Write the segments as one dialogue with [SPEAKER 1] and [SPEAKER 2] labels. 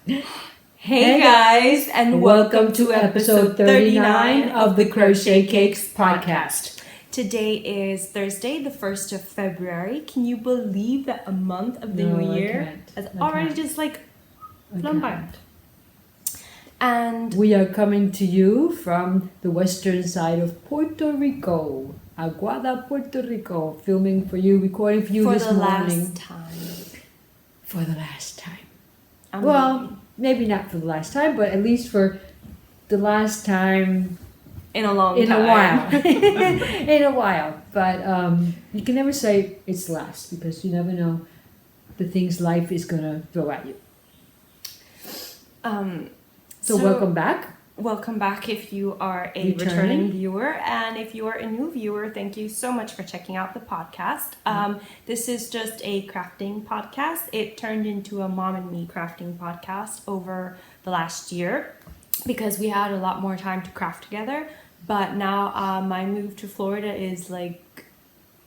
[SPEAKER 1] Hey guys, and welcome to episode 39 of the Crochet Cakes podcast. Today is Thursday, the 1st of February. Can you believe that a month of the new year has already just like flown by? And
[SPEAKER 2] we are coming to you from the western side of Puerto Rico, Aguada, Puerto Rico, filming for you, recording for you this morning. For the last time. Well, maybe not for the last time, but at least for the last time
[SPEAKER 1] in a while.
[SPEAKER 2] In a while. But you can never say it's last because you never know the things life is gonna throw at you. So welcome back.
[SPEAKER 1] Welcome back if you are a returning viewer, and if you are a new viewer, thank you so much for checking out the podcast. This is just a crafting podcast. It turned into a mom and me crafting podcast over the last year because we had a lot more time to craft together. But now my move to Florida is like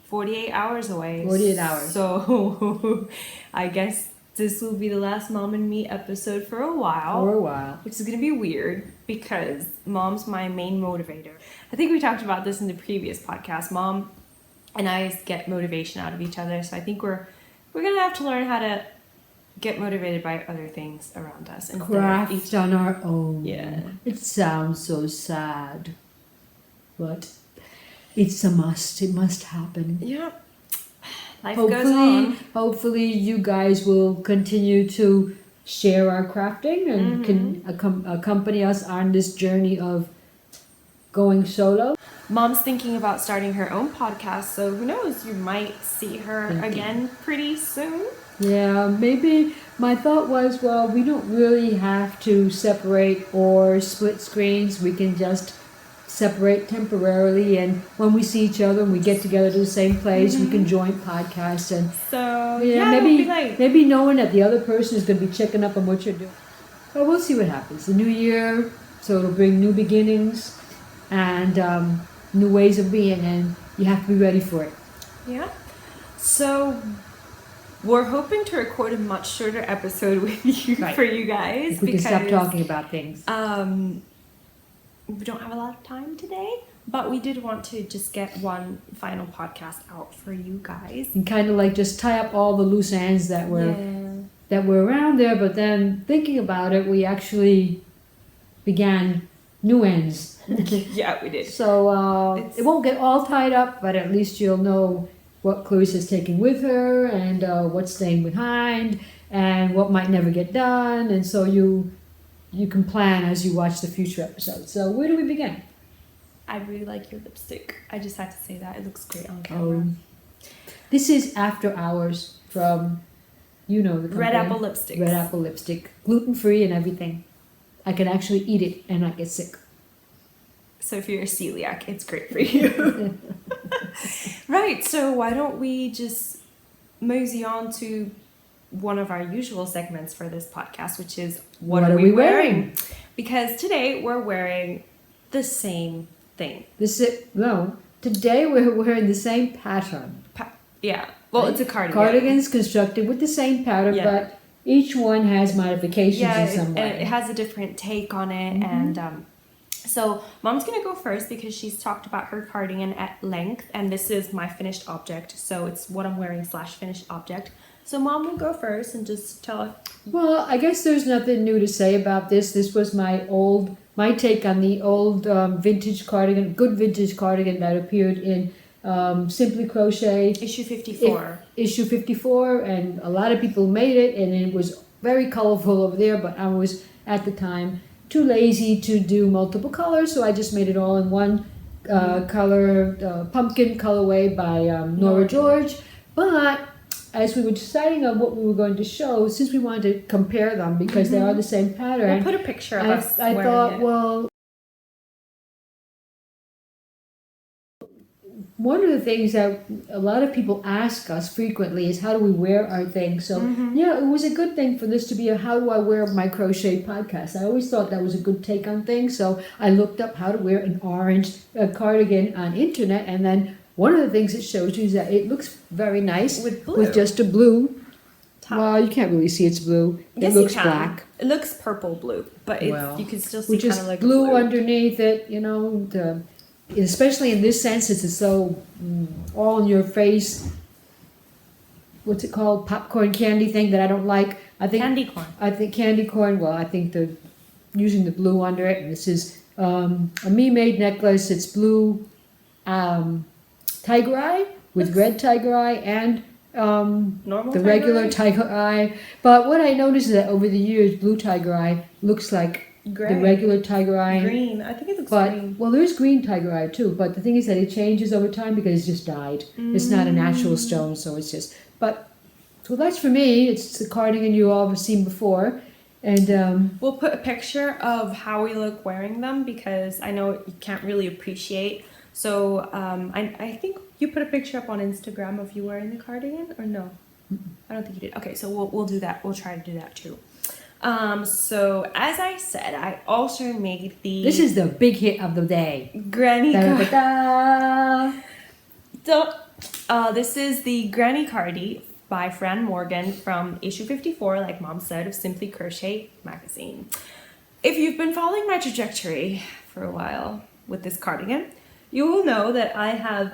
[SPEAKER 1] 48 hours away.
[SPEAKER 2] 48 hours.
[SPEAKER 1] So I guess this will be the last Mom and Me episode for a while. Which is going to be weird because Mom's my main motivator. I think we talked about this in the previous podcast. Mom and I get motivation out of each other. So I think we're going to have to learn how to get motivated by other things around us. And
[SPEAKER 2] craft on our own.
[SPEAKER 1] Yeah.
[SPEAKER 2] It sounds so sad. But it's a must. It must happen.
[SPEAKER 1] Yeah. Life goes on.
[SPEAKER 2] Hopefully you guys will continue to share our crafting and can accompany us on this journey of going solo.
[SPEAKER 1] Mom's thinking about starting her own podcast, so who knows, you might see her again pretty soon.
[SPEAKER 2] Yeah, maybe my thought was, well, we don't really have to separate or split screens. We can just separate temporarily, and when we see each other and we get together to the same place, we can join podcasts, and
[SPEAKER 1] so
[SPEAKER 2] maybe knowing that the other person is going to be checking up on what you're doing. But we'll see what happens. The new year, so it'll bring new beginnings and new ways of being, and you have to be ready for it.
[SPEAKER 1] Yeah. So we're hoping to record a much shorter episode with you for you guys.
[SPEAKER 2] We can stop talking about things.
[SPEAKER 1] We don't have a lot of time today, but we did want to just get one final podcast out for you guys.
[SPEAKER 2] And kind of like just tie up all the loose ends that were around there, but then thinking about it, we actually began new ends.
[SPEAKER 1] Yeah, we did.
[SPEAKER 2] So it won't get all tied up, but at least you'll know what Clarice is taking with her and what's staying behind and what might never get done. And so you can plan as you watch the future episodes. So where do we begin?
[SPEAKER 1] I really like your lipstick. I just have to say that. It looks great on camera.
[SPEAKER 2] This is After Hours from, the company.
[SPEAKER 1] Red Apple Lipstick.
[SPEAKER 2] Red Apple Lipstick. Gluten-free and everything. I can actually eat it and not get sick.
[SPEAKER 1] So if you're a celiac, it's great for you. Right, so why don't we just mosey on to one of our usual segments for this podcast, which is what are we wearing? Because today we're wearing the same thing.
[SPEAKER 2] Today we're wearing the same pattern.
[SPEAKER 1] It's a cardigan.
[SPEAKER 2] Cardigans constructed with the same pattern, but each one has modifications in some way.
[SPEAKER 1] And it has a different take on it. And so Mom's going to go first because she's talked about her cardigan at length, and this is my finished object. So it's what I'm wearing / finished object. So Mom will go first and just tell us.
[SPEAKER 2] Well, I guess there's nothing new to say about this. This was my take on the old vintage cardigan, good vintage cardigan that appeared in Simply Crochet.
[SPEAKER 1] Issue 54.
[SPEAKER 2] Issue 54, and a lot of people made it, and it was very colorful over there, but I was, at the time, too lazy to do multiple colors, so I just made it all in one color, pumpkin colorway by Norah George. But as we were deciding on what we were going to show, since we wanted to compare them because they are the same pattern,
[SPEAKER 1] we'll put a picture of us
[SPEAKER 2] I thought, well, one of the things that a lot of people ask us frequently is how do we wear our things? So it was a good thing for this to be a how do I wear my crochet podcast. I always thought that was a good take on things. So I looked up how to wear an orange cardigan on internet, and then one of the things it shows you is that it looks very nice with just a blue
[SPEAKER 1] top.
[SPEAKER 2] Well, you can't really see it's blue.
[SPEAKER 1] Yes,
[SPEAKER 2] It looks
[SPEAKER 1] you can.
[SPEAKER 2] black.
[SPEAKER 1] It looks purple blue, but
[SPEAKER 2] Well,
[SPEAKER 1] you can still see
[SPEAKER 2] Which
[SPEAKER 1] kind
[SPEAKER 2] is
[SPEAKER 1] of like
[SPEAKER 2] blue underneath it, you know. Especially in this sense, it's so all in your face. What's it called? Popcorn candy thing that I don't like. I think
[SPEAKER 1] candy corn.
[SPEAKER 2] I think candy corn. Well, I think they're using the blue under it. And this is a me-made necklace. It's blue tiger eye with red tiger eye and
[SPEAKER 1] Normal
[SPEAKER 2] the
[SPEAKER 1] tiger
[SPEAKER 2] regular
[SPEAKER 1] eye?
[SPEAKER 2] tiger eye. But what I noticed is that over the years, blue tiger eye looks like
[SPEAKER 1] Gray.
[SPEAKER 2] the regular tiger eye.
[SPEAKER 1] Green. I think it looks
[SPEAKER 2] But
[SPEAKER 1] green.
[SPEAKER 2] well, there's green tiger eye too. But the thing is that it changes over time because it's just dyed. It's not a natural stone, so it's just. But so that's for me. It's the cardigan you all have seen before, and
[SPEAKER 1] We'll put a picture of how we look wearing them because I know you can't really appreciate. So I think you put a picture up on Instagram of you wearing the cardigan, or no? I don't think you did. Okay, so we'll do that. We'll try to do that too. So as I said, I also made the.
[SPEAKER 2] this is the big hit of the day.
[SPEAKER 1] Granny
[SPEAKER 2] Da-da-da-da.
[SPEAKER 1] So, this is the Granny Cardi by Fran Morgan from issue 54, like Mom said, of Simply Crochet magazine. If you've been following my trajectory for a while with this cardigan, you will know that I have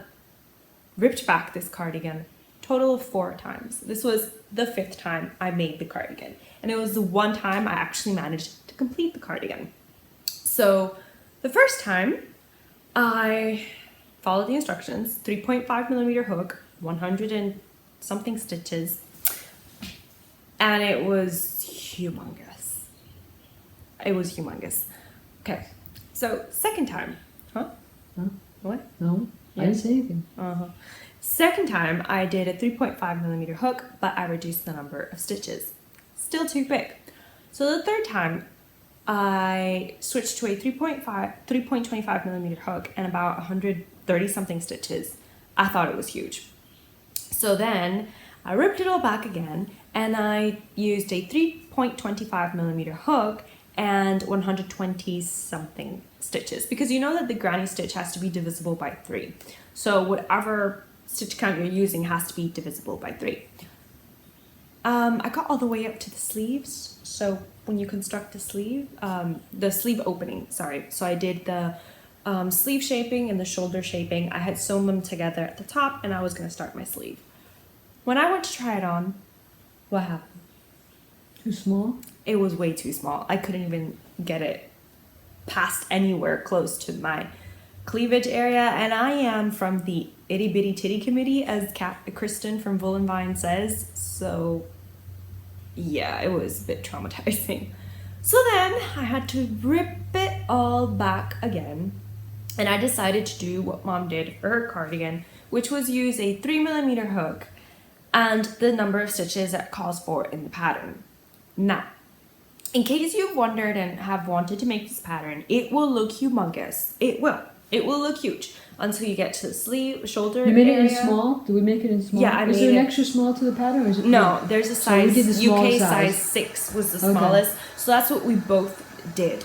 [SPEAKER 1] ripped back this cardigan total of 4 times. This was the 5th time I made the cardigan, and it was the one time I actually managed to complete the cardigan. So the first time I followed the instructions, 3.5 millimeter hook, 100 and something stitches, and it was humongous. It was humongous. Okay, so second time,
[SPEAKER 2] Huh?
[SPEAKER 1] What?
[SPEAKER 2] No, I
[SPEAKER 1] Yeah.
[SPEAKER 2] didn't say anything.
[SPEAKER 1] Second time I did a 3.5 millimeter hook, but I reduced the number of stitches. Still too big. So the third time I switched to a 3.25 millimeter hook and about 130 something stitches. I thought it was huge. So then I ripped it all back again and I used a 3.25 millimeter hook and 120 something stitches, because you know that the granny stitch has to be divisible by 3. So whatever stitch count you're using has to be divisible by 3. I got all the way up to the sleeves. So when you construct a sleeve, the sleeve opening, sorry. So I did the sleeve shaping and the shoulder shaping. I had sewn them together at the top and I was going to start my sleeve. When I went to try it on, what happened?
[SPEAKER 2] Too small?
[SPEAKER 1] It was way too small. I couldn't even get it past anywhere close to my cleavage area. And I am from the itty bitty titty committee, as Kristen from Woolen Vine says. So yeah, it was a bit traumatizing. So then I had to rip it all back again. And I decided to do what Mom did for her cardigan, which was use a 3 millimeter hook and the number of stitches that calls for in the pattern. Now, in case you've wondered and have wanted to make this pattern, it will look humongous. It will. It will look huge until you get to the sleeve, shoulder
[SPEAKER 2] You made
[SPEAKER 1] area.
[SPEAKER 2] it in small? Did we make it in small?
[SPEAKER 1] Yeah, I
[SPEAKER 2] Is
[SPEAKER 1] made
[SPEAKER 2] there an
[SPEAKER 1] it-
[SPEAKER 2] extra small to the pattern? Or is it
[SPEAKER 1] No, there's a
[SPEAKER 2] So we
[SPEAKER 1] size,
[SPEAKER 2] did the small
[SPEAKER 1] UK
[SPEAKER 2] size.
[SPEAKER 1] size 6 was the
[SPEAKER 2] Okay.
[SPEAKER 1] smallest. So that's what we both did.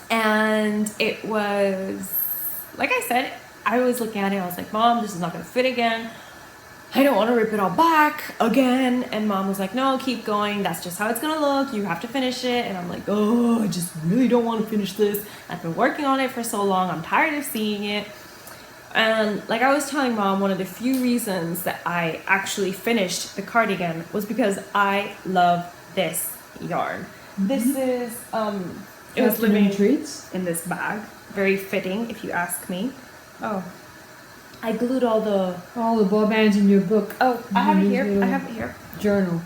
[SPEAKER 1] And it was, like I said, I was looking at it, I was like, Mom, this is not going to fit again. I don't want to rip it all back again. And Mom was like, no, keep going. That's just how it's going to look. You have to finish it. And I'm like, oh, I just really don't want to finish this. I've been working on it for so long. I'm tired of seeing it. And like I was telling Mom, one of the few reasons that I actually finished the cardigan was because I love this yarn. This is, it was
[SPEAKER 2] Afternoon
[SPEAKER 1] living
[SPEAKER 2] treats?
[SPEAKER 1] in this bag. Very fitting, if you ask me. Oh, I glued all the...
[SPEAKER 2] All the ball bands in your book.
[SPEAKER 1] Oh, I have it
[SPEAKER 2] These
[SPEAKER 1] here.
[SPEAKER 2] little
[SPEAKER 1] I have it here.
[SPEAKER 2] Journal.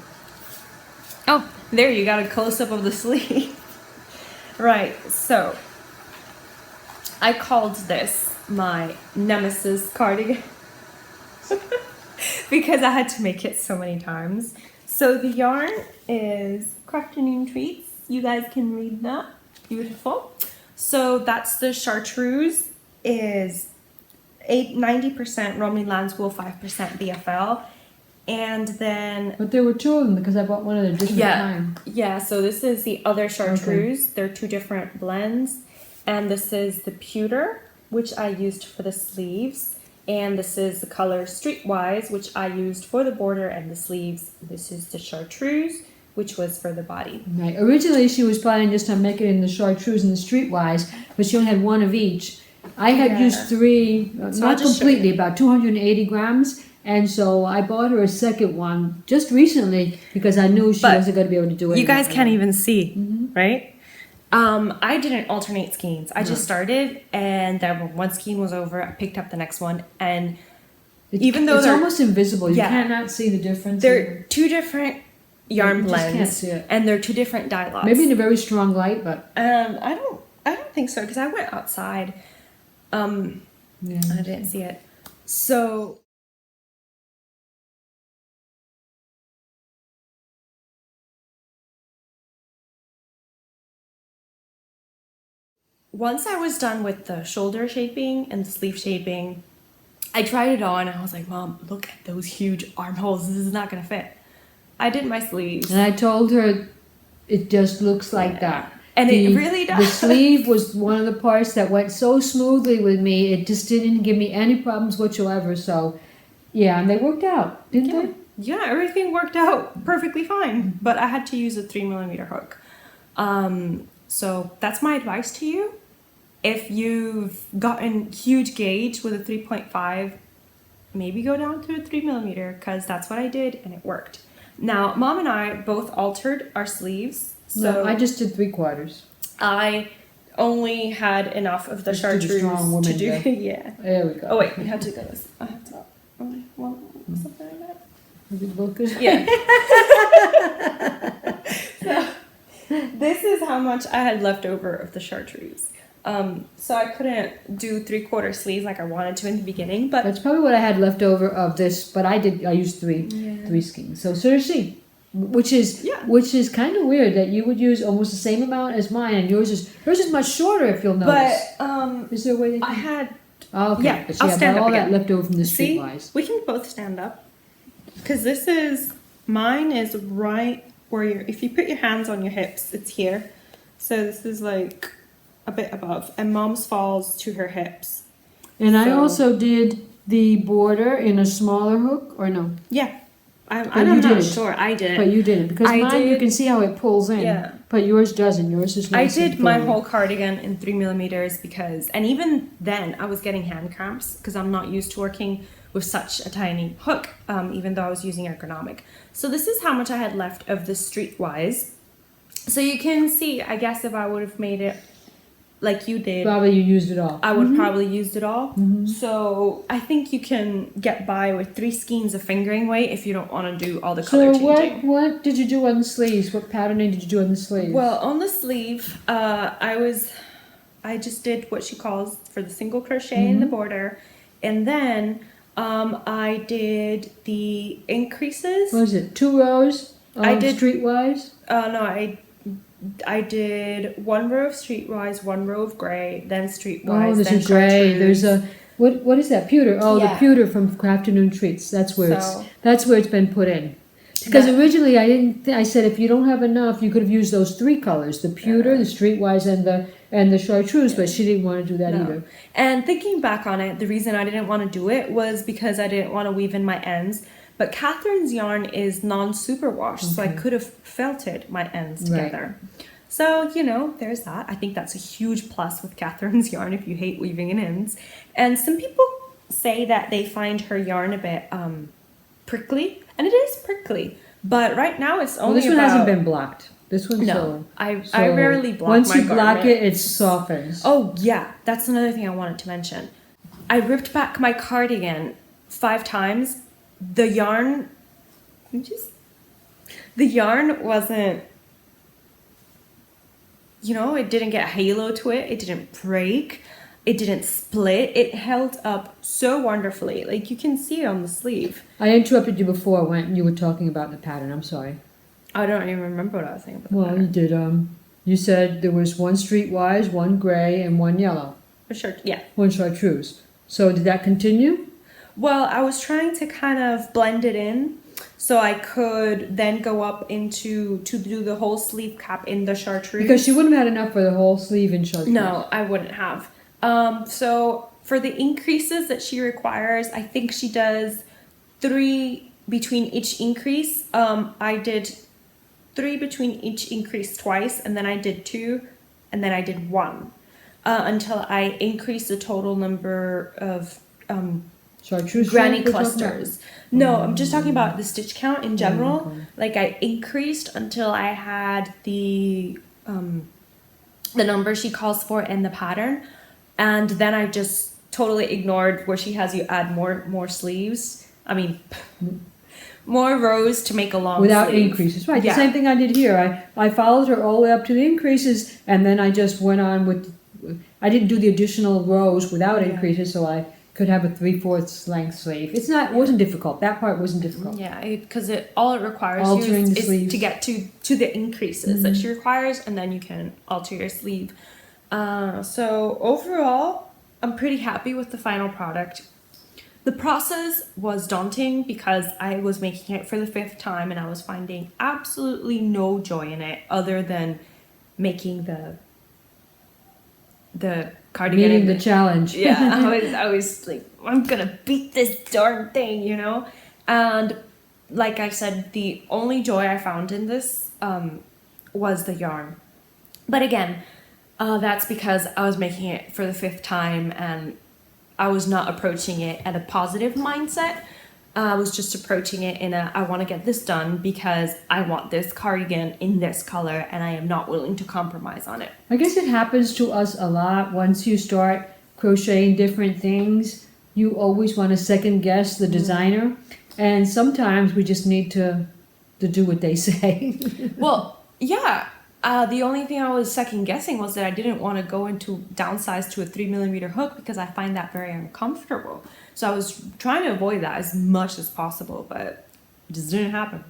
[SPEAKER 1] Oh, there you got a close-up of the sleeve. Right, so I called this my nemesis cardigan because I had to make it so many times. So the yarn is Crafternoon treats. You guys can read that. Beautiful. So that's the chartreuse is 90% Romney Landswool, 5% BFL. And then
[SPEAKER 2] But there were 2 of them because I bought one at a different time.
[SPEAKER 1] yeah, so this is the other chartreuse. They're 2 different blends. And this is the pewter, which I used for the sleeves. And this is the color Streetwise, which I used for the border and the sleeves. This is the Chartreuse, which was for the body.
[SPEAKER 2] Right. Originally, she was planning just on making it in the Chartreuse and the Streetwise, but she only had one of each. I had used 3, not completely, about 280 grams. And so I bought her a second one just recently because I knew she wasn't going to be able to do it.
[SPEAKER 1] You guys can't even see, right? I didn't alternate skeins. I just started, and then when one skein was over, I picked up the next one. And even though
[SPEAKER 2] it's almost invisible, you cannot see the difference.
[SPEAKER 1] They're 2 different yarn blends,
[SPEAKER 2] can't see it.
[SPEAKER 1] and they're 2 different dye lots.
[SPEAKER 2] Maybe in a very strong light, but
[SPEAKER 1] I don't think so because I went outside. I didn't see it. So. Once I was done with the shoulder shaping and the sleeve shaping, I tried it on and I was like, Mom, look at those huge armholes. This is not going to fit. I did my sleeves.
[SPEAKER 2] And I told her it just looks like that.
[SPEAKER 1] And it really does.
[SPEAKER 2] The sleeve was one of the parts that went so smoothly with me. It just didn't give me any problems whatsoever. So, yeah, and they worked out, didn't they?
[SPEAKER 1] Yeah, everything worked out perfectly fine. But I had to use a 3mm hook. So that's my advice to you. If you've gotten huge gauge with a 3.5, maybe go down to a 3mm because that's what I did and it worked. Now, Mom and I both altered our sleeves. So
[SPEAKER 2] No, I just did 3/4.
[SPEAKER 1] I only had enough of the
[SPEAKER 2] Just
[SPEAKER 1] Chartreuse
[SPEAKER 2] strong woman
[SPEAKER 1] to do.
[SPEAKER 2] there.
[SPEAKER 1] Yeah.
[SPEAKER 2] There we go.
[SPEAKER 1] Oh wait, we have to go this. I have to. Well, something like that.
[SPEAKER 2] Is it look good?
[SPEAKER 1] Yeah. So, this is how much I had left over of the Chartreuse. So I couldn't do 3/4 sleeves like I wanted to in the beginning, but
[SPEAKER 2] That's probably what I had left over of this, but I used three skeins. So see, which is kind of weird that you would use almost the same amount as mine, and yours is much shorter if you'll notice.
[SPEAKER 1] But
[SPEAKER 2] is there a way that
[SPEAKER 1] I had
[SPEAKER 2] okay,
[SPEAKER 1] yeah,
[SPEAKER 2] but
[SPEAKER 1] I'll stand up
[SPEAKER 2] all
[SPEAKER 1] again.
[SPEAKER 2] that left over from the
[SPEAKER 1] See,
[SPEAKER 2] Streetwise.
[SPEAKER 1] we can both stand up because mine is right where if you put your hands on your hips, it's here. So this is like a bit above, and Mom's falls to her hips.
[SPEAKER 2] And I also did the border in a smaller hook, or no?
[SPEAKER 1] Yeah. I'm
[SPEAKER 2] you
[SPEAKER 1] not
[SPEAKER 2] didn't.
[SPEAKER 1] sure. I didn't.
[SPEAKER 2] But you didn't, because
[SPEAKER 1] I
[SPEAKER 2] mine you
[SPEAKER 1] did-
[SPEAKER 2] can see how it pulls in.
[SPEAKER 1] Yeah.
[SPEAKER 2] But yours doesn't. Yours is
[SPEAKER 1] I
[SPEAKER 2] nice and
[SPEAKER 1] did my
[SPEAKER 2] full.
[SPEAKER 1] whole cardigan in 3mm because, and even then I was getting hand cramps because I'm not used to working with such a tiny hook, even though I was using ergonomic. So this is how much I had left of the Streetwise. So you can see, I guess if I would have made it like you did,
[SPEAKER 2] Probably you used it all.
[SPEAKER 1] I would probably used it all. So I think you can get by with 3 skeins of fingering weight if you don't want to do all the color
[SPEAKER 2] So
[SPEAKER 1] changing.
[SPEAKER 2] what did you do on the sleeves? What patterning did you do on the sleeves?
[SPEAKER 1] Well, on the sleeve, I just did what she calls for the single crochet in the border, and then I did the increases.
[SPEAKER 2] What was it? 2 rows?
[SPEAKER 1] I did-
[SPEAKER 2] Streetwise?
[SPEAKER 1] No, I did 1 row of Streetwise, 1 row of gray, then Streetwise,
[SPEAKER 2] Oh, there's
[SPEAKER 1] then
[SPEAKER 2] a gray.
[SPEAKER 1] Chartreuse.
[SPEAKER 2] There's a what is that? Pewter. Oh,
[SPEAKER 1] Yeah.
[SPEAKER 2] the pewter from Crafternoon treats. That's where
[SPEAKER 1] So-
[SPEAKER 2] it's been put in. Because
[SPEAKER 1] That-
[SPEAKER 2] originally I said if you don't have enough, you could have used those 3 colors: the pewter, the Streetwise, and the Chartreuse. But she didn't want to do that
[SPEAKER 1] No.
[SPEAKER 2] either.
[SPEAKER 1] And thinking back on it, the reason I didn't want to do it was because I didn't want to weave in my ends. But Catherine's yarn is non-superwash, so I could have felted my ends
[SPEAKER 2] Right.
[SPEAKER 1] together. So, there's that. I think that's a huge plus with Catherine's yarn if you hate weaving in ends. And some people say that they find her yarn a bit prickly, and it is prickly. But right now it's
[SPEAKER 2] Well,
[SPEAKER 1] only
[SPEAKER 2] this one hasn't been blocked. This one's
[SPEAKER 1] No, I
[SPEAKER 2] so
[SPEAKER 1] rarely block
[SPEAKER 2] once
[SPEAKER 1] my
[SPEAKER 2] you block
[SPEAKER 1] garment.
[SPEAKER 2] it softens.
[SPEAKER 1] Oh, yeah. That's another thing I wanted to mention. I ripped back my cardigan 5 times. The yarn wasn't, it didn't get a halo to it. It didn't break. It didn't split. It held up so wonderfully. Like you can see it on the sleeve.
[SPEAKER 2] I interrupted you before when you were talking about the pattern. I'm sorry.
[SPEAKER 1] I don't even remember what I was saying about the
[SPEAKER 2] Well, you
[SPEAKER 1] pattern.
[SPEAKER 2] did. You said there was 1 Streetwise, 1 gray, and 1 yellow.
[SPEAKER 1] For sure. Yeah.
[SPEAKER 2] 1 Chartreuse. So did that continue?
[SPEAKER 1] Well, I was trying to kind of blend it in so I could then go up to do the whole sleeve cap in the Chartreuse.
[SPEAKER 2] Because she wouldn't have had enough for the whole sleeve in Chartreuse.
[SPEAKER 1] No, I wouldn't have. So for the increases that she requires, I think she does 3 between each increase. I did 3 between each increase twice, and then I did 2, and then I did 1 until I increased the total number of
[SPEAKER 2] chartreuse
[SPEAKER 1] granny clusters. No, I'm just talking about the stitch count in general.
[SPEAKER 2] Okay.
[SPEAKER 1] Like I increased until I had the number she calls for in the pattern, and then I just totally ignored where she has you add more sleeves. I mean, more rows to make a long
[SPEAKER 2] without
[SPEAKER 1] sleeve.
[SPEAKER 2] increases. Right,
[SPEAKER 1] Yeah.
[SPEAKER 2] the same thing I did here. I followed her all the way up to the increases, and then I just went on with, I didn't do the additional rows without
[SPEAKER 1] Yeah.
[SPEAKER 2] increases, so I could have a 3/4 length sleeve. It wasn't difficult. That part wasn't difficult.
[SPEAKER 1] Yeah, because all it requires
[SPEAKER 2] Altering
[SPEAKER 1] you
[SPEAKER 2] the
[SPEAKER 1] is
[SPEAKER 2] sleeves.
[SPEAKER 1] to get to the increases that she requires, and then you can alter your sleeve. So overall, I'm pretty happy with the final product. The process was daunting because I was making it for the 5th time, and I was finding absolutely no joy in it other than making the cardigan.
[SPEAKER 2] Meeting the challenge.
[SPEAKER 1] Yeah, I was like, I'm gonna beat this darn thing, you know? And like I said, the only joy I found in this was the yarn. But again, that's because I was making it for the 5th time, and I was not approaching it at a positive mindset. I was just approaching it in I want to get this done because I want this cardigan in this color, and I am not willing to compromise on it.
[SPEAKER 2] I guess it happens to us a lot. Once you start crocheting different things, you always want to second guess the designer, and sometimes we just need to do what they say.
[SPEAKER 1] Well, yeah. The only thing I was second guessing was that I didn't want to go into downsize to a 3mm hook because I find that very uncomfortable. So I was trying to avoid that as much as possible, but it just didn't happen.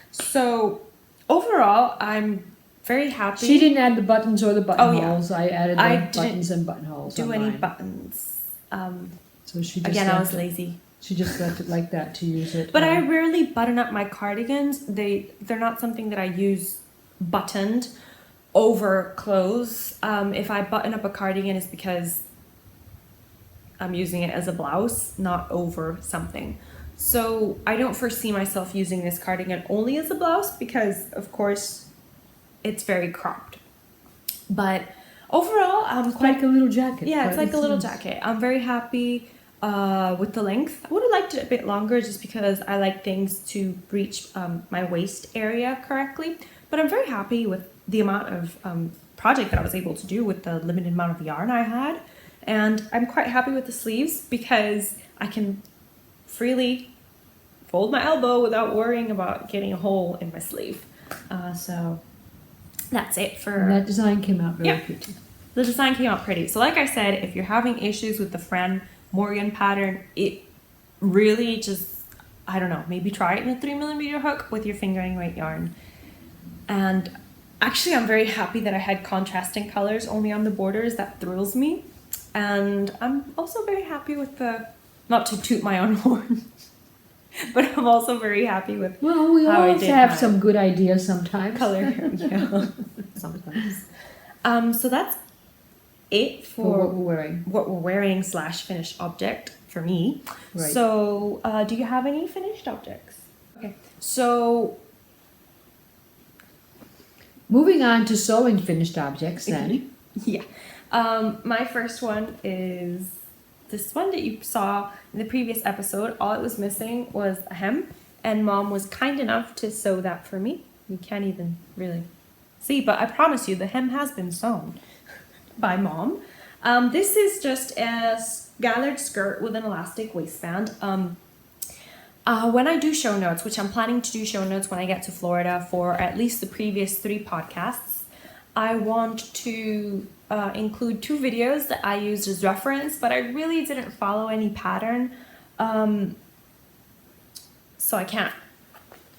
[SPEAKER 1] So overall, I'm very happy.
[SPEAKER 2] She didn't add the buttons or the buttonholes.
[SPEAKER 1] Oh, yeah.
[SPEAKER 2] I added
[SPEAKER 1] I
[SPEAKER 2] the buttons and buttonholes.
[SPEAKER 1] do
[SPEAKER 2] on
[SPEAKER 1] any
[SPEAKER 2] mine.
[SPEAKER 1] buttons.
[SPEAKER 2] So she just
[SPEAKER 1] Again, I
[SPEAKER 2] left
[SPEAKER 1] was
[SPEAKER 2] it.
[SPEAKER 1] lazy.
[SPEAKER 2] She just left it like that to use it.
[SPEAKER 1] But I rarely button up my cardigans. They're not something that I use buttoned over clothes. If I button up a cardigan, it's because I'm using it as a blouse, not over something. So I don't foresee myself using this cardigan only as a blouse because, of course, it's very cropped. But overall, I'm
[SPEAKER 2] It's
[SPEAKER 1] quite...
[SPEAKER 2] like a little jacket.
[SPEAKER 1] Yeah, it's
[SPEAKER 2] but
[SPEAKER 1] like a little jacket. I'm very happy with the length. I would have liked it a bit longer just because I like things to reach my waist area correctly. But I'm very happy with the amount of project that I was able to do with the limited amount of yarn I had. And I'm quite happy with the sleeves because I can freely fold my elbow without worrying about getting a hole in my sleeve. So that's it for...
[SPEAKER 2] And that design came out very
[SPEAKER 1] Yeah.
[SPEAKER 2] pretty.
[SPEAKER 1] The design came out pretty. So like I said, if you're having issues with the Fran Morgan pattern, it really just, I don't know, maybe try it in a 3mm hook with your fingering weight yarn. And actually I'm very happy that I had contrasting colors only on the borders. That thrills me. And I'm also very happy with the, not to toot my own horn, but I'm also very happy with
[SPEAKER 2] Well, we
[SPEAKER 1] how I
[SPEAKER 2] all
[SPEAKER 1] did
[SPEAKER 2] have
[SPEAKER 1] my
[SPEAKER 2] some good ideas sometimes.
[SPEAKER 1] color. Yeah, sometimes. So that's it
[SPEAKER 2] For what
[SPEAKER 1] for
[SPEAKER 2] we're wearing.
[SPEAKER 1] what we're wearing / finished object for me.
[SPEAKER 2] Right.
[SPEAKER 1] So do you have any finished objects? Okay. So
[SPEAKER 2] Moving on to sewing finished objects then.
[SPEAKER 1] yeah. My first one is this one that you saw in the previous episode. All it was missing was a hem, and Mom was kind enough to sew that for me. You can't even really see, but I promise you the hem has been sewn by Mom. This is just a gathered skirt with an elastic waistband. When I do show notes, which I'm planning to do show notes when I get to Florida for at least the previous 3 podcasts, I want to include 2 videos that I used as reference, but I really didn't follow any pattern, so I can't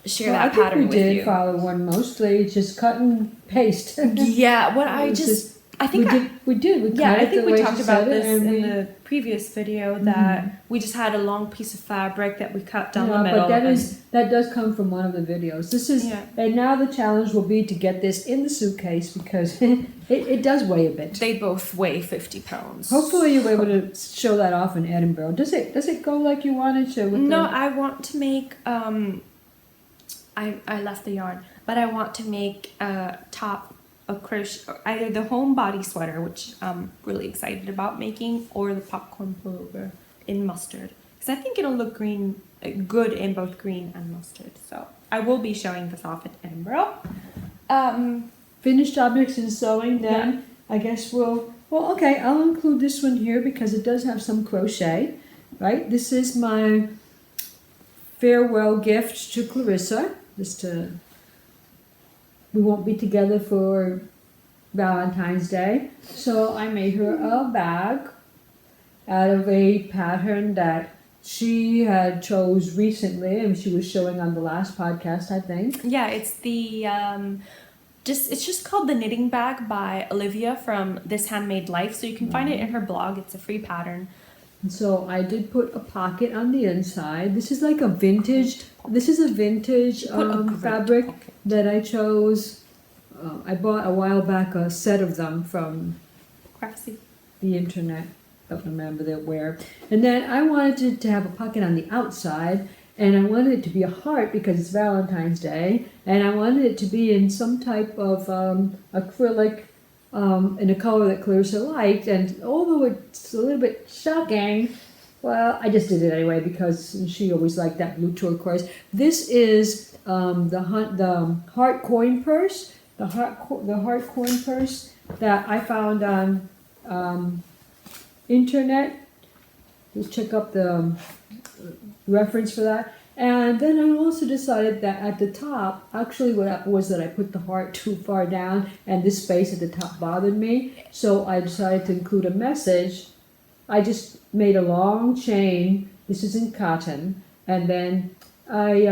[SPEAKER 1] share that pattern with you.
[SPEAKER 2] I think we did follow one mostly, just cut and paste.
[SPEAKER 1] Yeah, what
[SPEAKER 2] It was
[SPEAKER 1] I think
[SPEAKER 2] we did.
[SPEAKER 1] I think we talked about this
[SPEAKER 2] in
[SPEAKER 1] the previous video that we just had a long piece of fabric that we cut down the middle.
[SPEAKER 2] But that does come from one of the videos. This is and now the challenge will be to get this in the suitcase because it does weigh a bit.
[SPEAKER 1] They both weigh 50 pounds.
[SPEAKER 2] Hopefully you'll be able to show that off in Edinburgh. Does it go like you wanted to?
[SPEAKER 1] I want to make I left the yarn, but I want to make a top. A crochet, either the Homebody sweater, which I'm really excited about making, or the popcorn pullover in mustard, because I think it'll look good in both green and mustard. So I will be showing this off at Edinburgh.
[SPEAKER 2] Finished objects in sewing. Then I guess okay. I'll include this one here because it does have some crochet. Right. This is my farewell gift to Clarissa. We won't be together for Valentine's Day. So I made her a bag out of a pattern that she had chose recently and she was showing on the last podcast, I think.
[SPEAKER 1] Yeah, it's the it's just called the Knitting Bag by Olivia from This Handmade Life. So you can find it in her blog. It's a free pattern.
[SPEAKER 2] And so I did put a pocket on the inside. This is like a vintage fabric that I chose. I bought a while back a set of them from
[SPEAKER 1] Crafty.
[SPEAKER 2] The internet. I don't remember where. And then I wanted it to have a pocket on the outside, and I wanted it to be a heart because it's Valentine's Day, and I wanted it to be in some type of acrylic in a color that Clarissa liked. And although it's a little bit shocking, well, I just did it anyway because she always liked that blue turquoise. This is the heart coin purse, the heart coin purse that I found on internet. Let's check up the reference for that. And then I also decided that at the top, actually what was that I put the heart too far down and this space at the top bothered me. So I decided to include a message. I just made a long chain. This is in cotton. And then I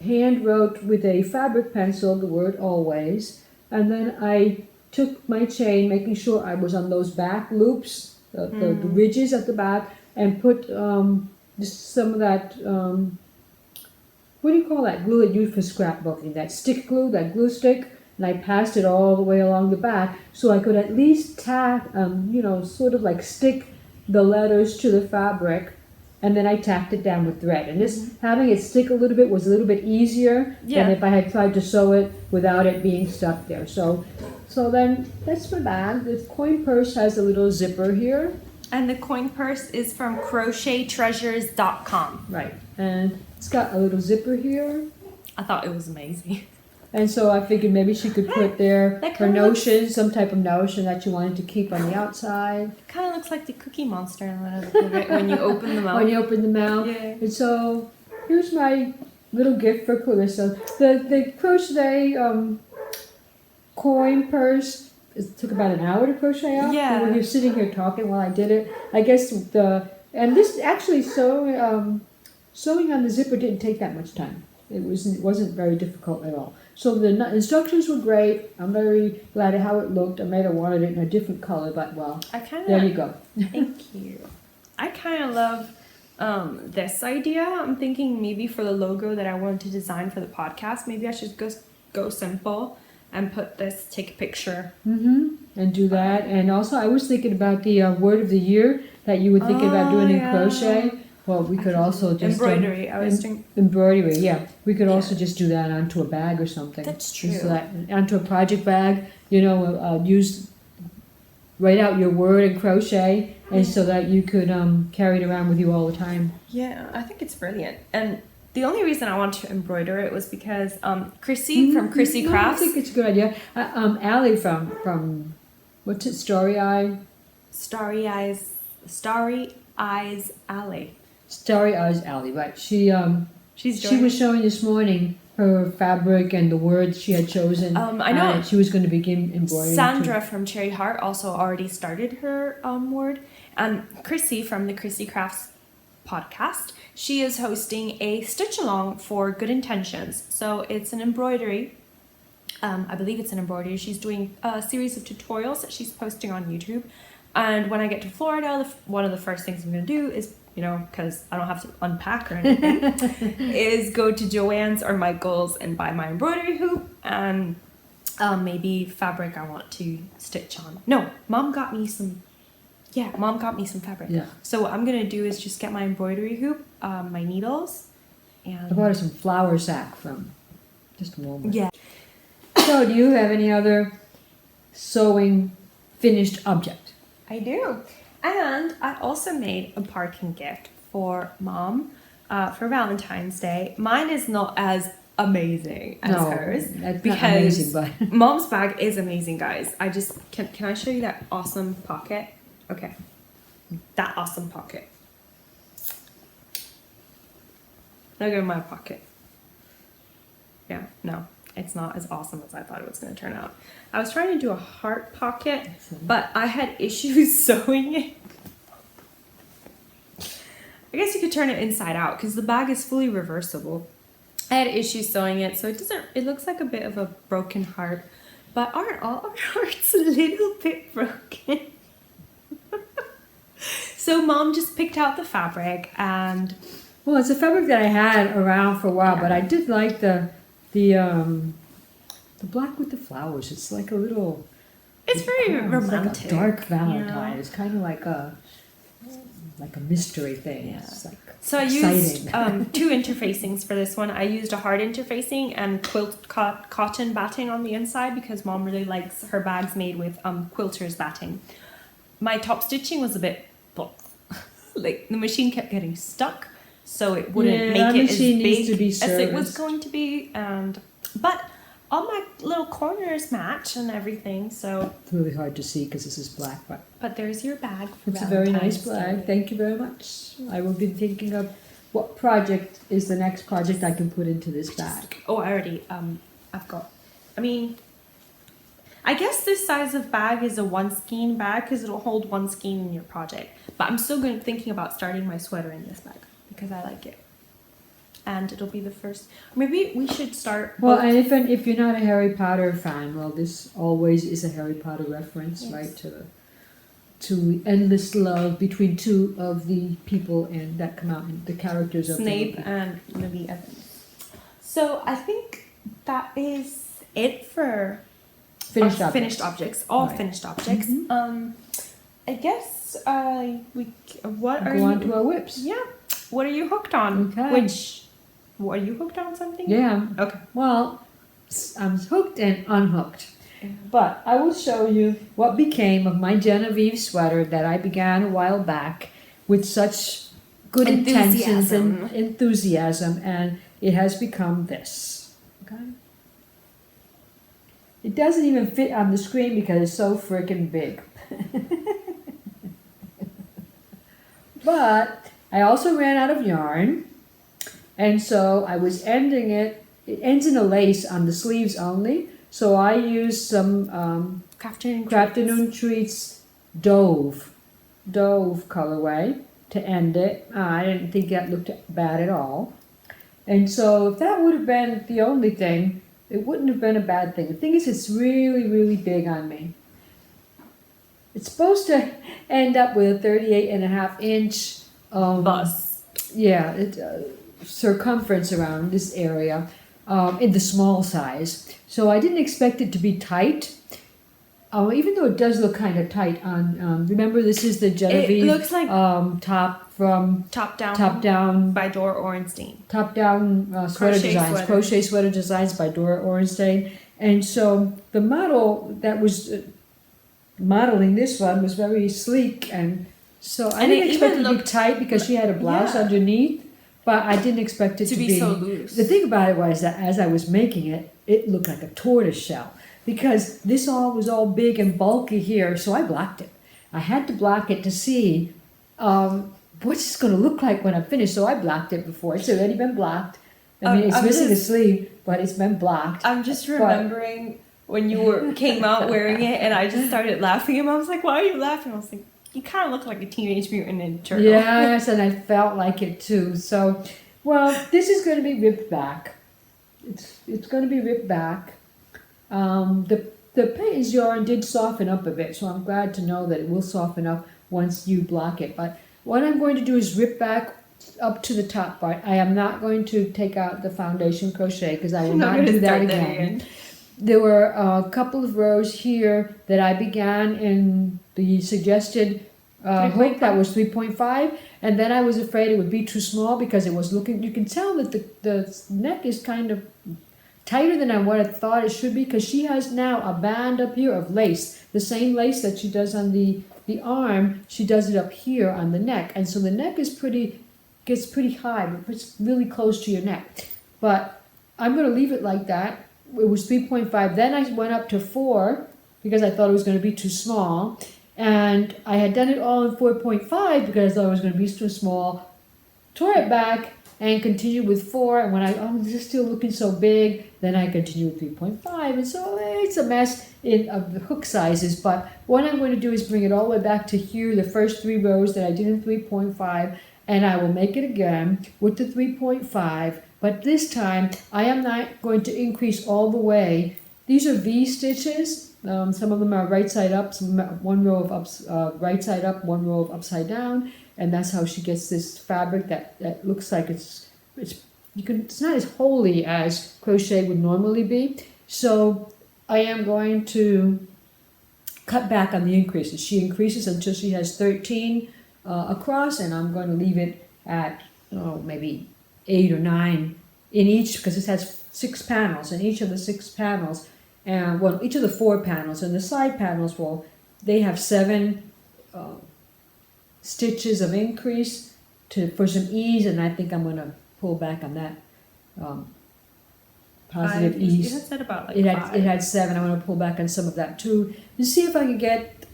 [SPEAKER 2] hand wrote with a fabric pencil the word always. And then I took my chain, making sure I was on those back loops, the ridges at the back, and put just some of that, what do you call that glue that you use for scrapbooking? That stick glue, that glue stick. And I passed it all the way along the back so I could at least tack, sort of like stick the letters to the fabric. And then I tacked it down with thread. And this, having it stick a little bit was a little bit easier than if I had tried to sew it without it being stuck there. So then that's my bag. The coin purse has a little zipper here.
[SPEAKER 1] And the coin purse is from crochettreasures.com.
[SPEAKER 2] Right. And it's got a little zipper here.
[SPEAKER 1] I thought it was amazing.
[SPEAKER 2] And so I figured maybe she could put there her notion, some type of notion that you wanted to keep on the outside.
[SPEAKER 1] It kind of looks like the Cookie Monster when you open them out.
[SPEAKER 2] When you open them out.
[SPEAKER 1] Yeah.
[SPEAKER 2] And so here's my little gift for Clarissa. The crochet coin purse, it took about an hour to crochet out.
[SPEAKER 1] Yeah.
[SPEAKER 2] When you're sitting here talking while I did it, I guess and this actually sewing on the zipper didn't take that much time. It wasn't very difficult at all. So the instructions were great. I'm very glad at how it looked. I might have wanted it in a different color, but there you go.
[SPEAKER 1] Thank you. I kind of love this idea. I'm thinking maybe for the logo that I wanted to design for the podcast, maybe I should go simple and put this, take a picture.
[SPEAKER 2] And do that. And also I was thinking about the word of the year that you were thinking about doing in crochet. Well, we could also just
[SPEAKER 1] embroidery.
[SPEAKER 2] Embroidery, yeah. We could also just do that onto a bag or something.
[SPEAKER 1] That's true.
[SPEAKER 2] So that onto a project bag, write out your word in crochet, and so that you could carry it around with you all the time.
[SPEAKER 1] Yeah, I think it's brilliant. And the only reason I wanted to embroider it was because Chrissy from Chrissy Crafts.
[SPEAKER 2] I think it's a good idea. Allie from what's it? Starry Eyes Alley. Starry Eyes Alley, right? She was showing this morning her fabric and the words she had chosen.
[SPEAKER 1] I know.
[SPEAKER 2] She was going to begin embroidering.
[SPEAKER 1] Sandra from Cherry Heart also already started her word. And Chrissy from the Chrissy Crafts podcast, she is hosting a stitch along for good intentions. So it's an embroidery I believe it's an embroidery. She's doing a series of tutorials that she's posting on YouTube. And when I get to Florida, one of the first things I'm going to do is, you know, because I don't have to unpack or anything, is go to Joann's or Michael's and buy my embroidery hoop and maybe fabric I want to stitch on. No, Mom got me some fabric.
[SPEAKER 2] Yeah.
[SPEAKER 1] So what I'm going to do is just get my embroidery hoop, my needles, and...
[SPEAKER 2] I bought her some flour sack from just Walmart.
[SPEAKER 1] Yeah.
[SPEAKER 2] So do you have any other sewing finished object?
[SPEAKER 1] I do. And I also made a parking gift for Mom for Valentine's Day. Mine is not as amazing as hers.
[SPEAKER 2] That's
[SPEAKER 1] because
[SPEAKER 2] not amazing, but
[SPEAKER 1] Mom's bag is amazing, guys. I just can I show you that awesome pocket? Okay. That awesome pocket. Look at my pocket. Yeah, no. It's not as awesome as I thought it was going to turn out. I was trying to do a heart pocket, but I had issues sewing it. I guess you could turn it inside out because the bag is fully reversible. I had issues sewing it, so it looks like a bit of a broken heart, but aren't all our hearts a little bit broken? So Mom just picked out the fabric and...
[SPEAKER 2] Well, it's a fabric that I had around for a while, but I did like the black with the flowers. It's like a little...
[SPEAKER 1] It's very romantic.
[SPEAKER 2] It's like a dark Valentine.
[SPEAKER 1] Yeah.
[SPEAKER 2] It's kind of like a mystery thing.
[SPEAKER 1] Yeah.
[SPEAKER 2] It's like
[SPEAKER 1] so I
[SPEAKER 2] exciting.
[SPEAKER 1] used 2 interfacings for this one. I used a hard interfacing and cotton batting on the inside because Mom really likes her bags made with quilter's batting. My top stitching was a bit... like the machine kept getting stuck, so it wouldn't make it as big as it was going to be, but all my little corners match and everything, so
[SPEAKER 2] it's really hard to see because this is black,
[SPEAKER 1] but there's your bag for
[SPEAKER 2] it's a very nice bag. Thank you very much. I will be thinking of what project is the next project I can put into this bag.
[SPEAKER 1] I already I guess this size of bag is a 1 skein bag because it'll hold 1 skein in your project. But I'm still thinking about starting my sweater in this bag because I like it. And it'll be the first... Maybe we should start...
[SPEAKER 2] Well, and if you're not a Harry Potter fan, well, this always is a Harry Potter reference, yes. Right? To endless love between 2 of the people that come out in the characters of
[SPEAKER 1] Snape and Lily Evans. So I think that is it for... Finished objects. All right. Finished objects. Mm-hmm. I guess what
[SPEAKER 2] go
[SPEAKER 1] are you...
[SPEAKER 2] on to our whips.
[SPEAKER 1] Yeah. What are you hooked on?
[SPEAKER 2] Okay.
[SPEAKER 1] Are you hooked on something?
[SPEAKER 2] Yeah.
[SPEAKER 1] Okay.
[SPEAKER 2] Well, I'm hooked and unhooked. But I will show you what became of my Genevieve sweater that I began a while back with such good intentions and enthusiasm, and it has become this. Okay. It doesn't even fit on the screen because it's so freaking big. But I also ran out of yarn, and so I was ending it. It ends in a lace on the sleeves only, so I used some Crafternoon Treats Dove colorway to end it. I didn't think that looked bad at all. And so if that would have been the only thing, it wouldn't have been a bad thing. The thing is, it's really, really big on me. It's supposed to end up with a 38.5-inch
[SPEAKER 1] bust.
[SPEAKER 2] Yeah, circumference around this area in the small size. So I didn't expect it to be tight. Even though it does look kind of tight on, remember this is the Genevieve
[SPEAKER 1] it looks like
[SPEAKER 2] top down
[SPEAKER 1] by Dora Orenstein.
[SPEAKER 2] Top down crochet sweater designs by Dora Orenstein. And so the model that was modeling this one was very sleek, and so I didn't expect it to be tight because she had a blouse underneath, but I didn't expect it to be
[SPEAKER 1] so loose.
[SPEAKER 2] The thing about it was that as I was making it, it looked like a tortoise shell. Because this was all big and bulky here, so I blocked it. I had to block it to see what's this going to look like when I'm finished. So I blocked it before. It's already been blocked. I mean, it's missing a sleeve, but it's been blocked.
[SPEAKER 1] I'm just remembering when you came out wearing it, and I just started laughing. And I was like, "Why are you laughing?" I was like, "You kind of look like a Teenage Mutant Ninja Turtle."
[SPEAKER 2] Yes, and I felt like it too. So, well, this is going to be ripped back. It's going to be ripped back. The pattern's yarn did soften up a bit, so I'm glad to know that it will soften up once you block it. But what I'm going to do is rip back up to the top part. I am not going to take out the foundation crochet because I will not do that again. There were a couple of rows here that I began in the suggested hook that was 3.5, and then I was afraid it would be too small because it was looking, you can tell that the neck is kind of tighter than what I thought it should be, because she has now a band up here of lace, the same lace that she does on the arm, she does it up here on the neck, and so the neck is gets pretty high, but it's really close to your neck. But I'm going to leave it like that. It was 3.5, then I went up to 4 because I thought it was going to be too small, and I had done it all in 4.5 because I thought it was going to be too small, tore it back, and continued with 4, and when this is still looking so big, then I continued with 3.5, and so it's a mess of the hook sizes. But what I'm going to do is bring it all the way back to here, the first 3 rows that I did in 3.5, and I will make it again with the 3.5, but this time I am not going to increase all the way. These are V stitches. Some of them are right side up, one row of right side up, one row of upside down, and that's how she gets this fabric that looks like it's not as holy as crochet would normally be. So I am going to cut back on the increases. She increases until she has 13 across, and I'm going to leave it at maybe 8 or 9 in each, because it has 6 panels, and each of the 6 panels, and each of the 4 panels, and the side panels, they have 7 stitches of increase for some ease, and I think I'm going to pull back on that positive ease.
[SPEAKER 1] You had said about like
[SPEAKER 2] it
[SPEAKER 1] 5.
[SPEAKER 2] It had 7. I'm going to pull back on some of that too, to see if I can get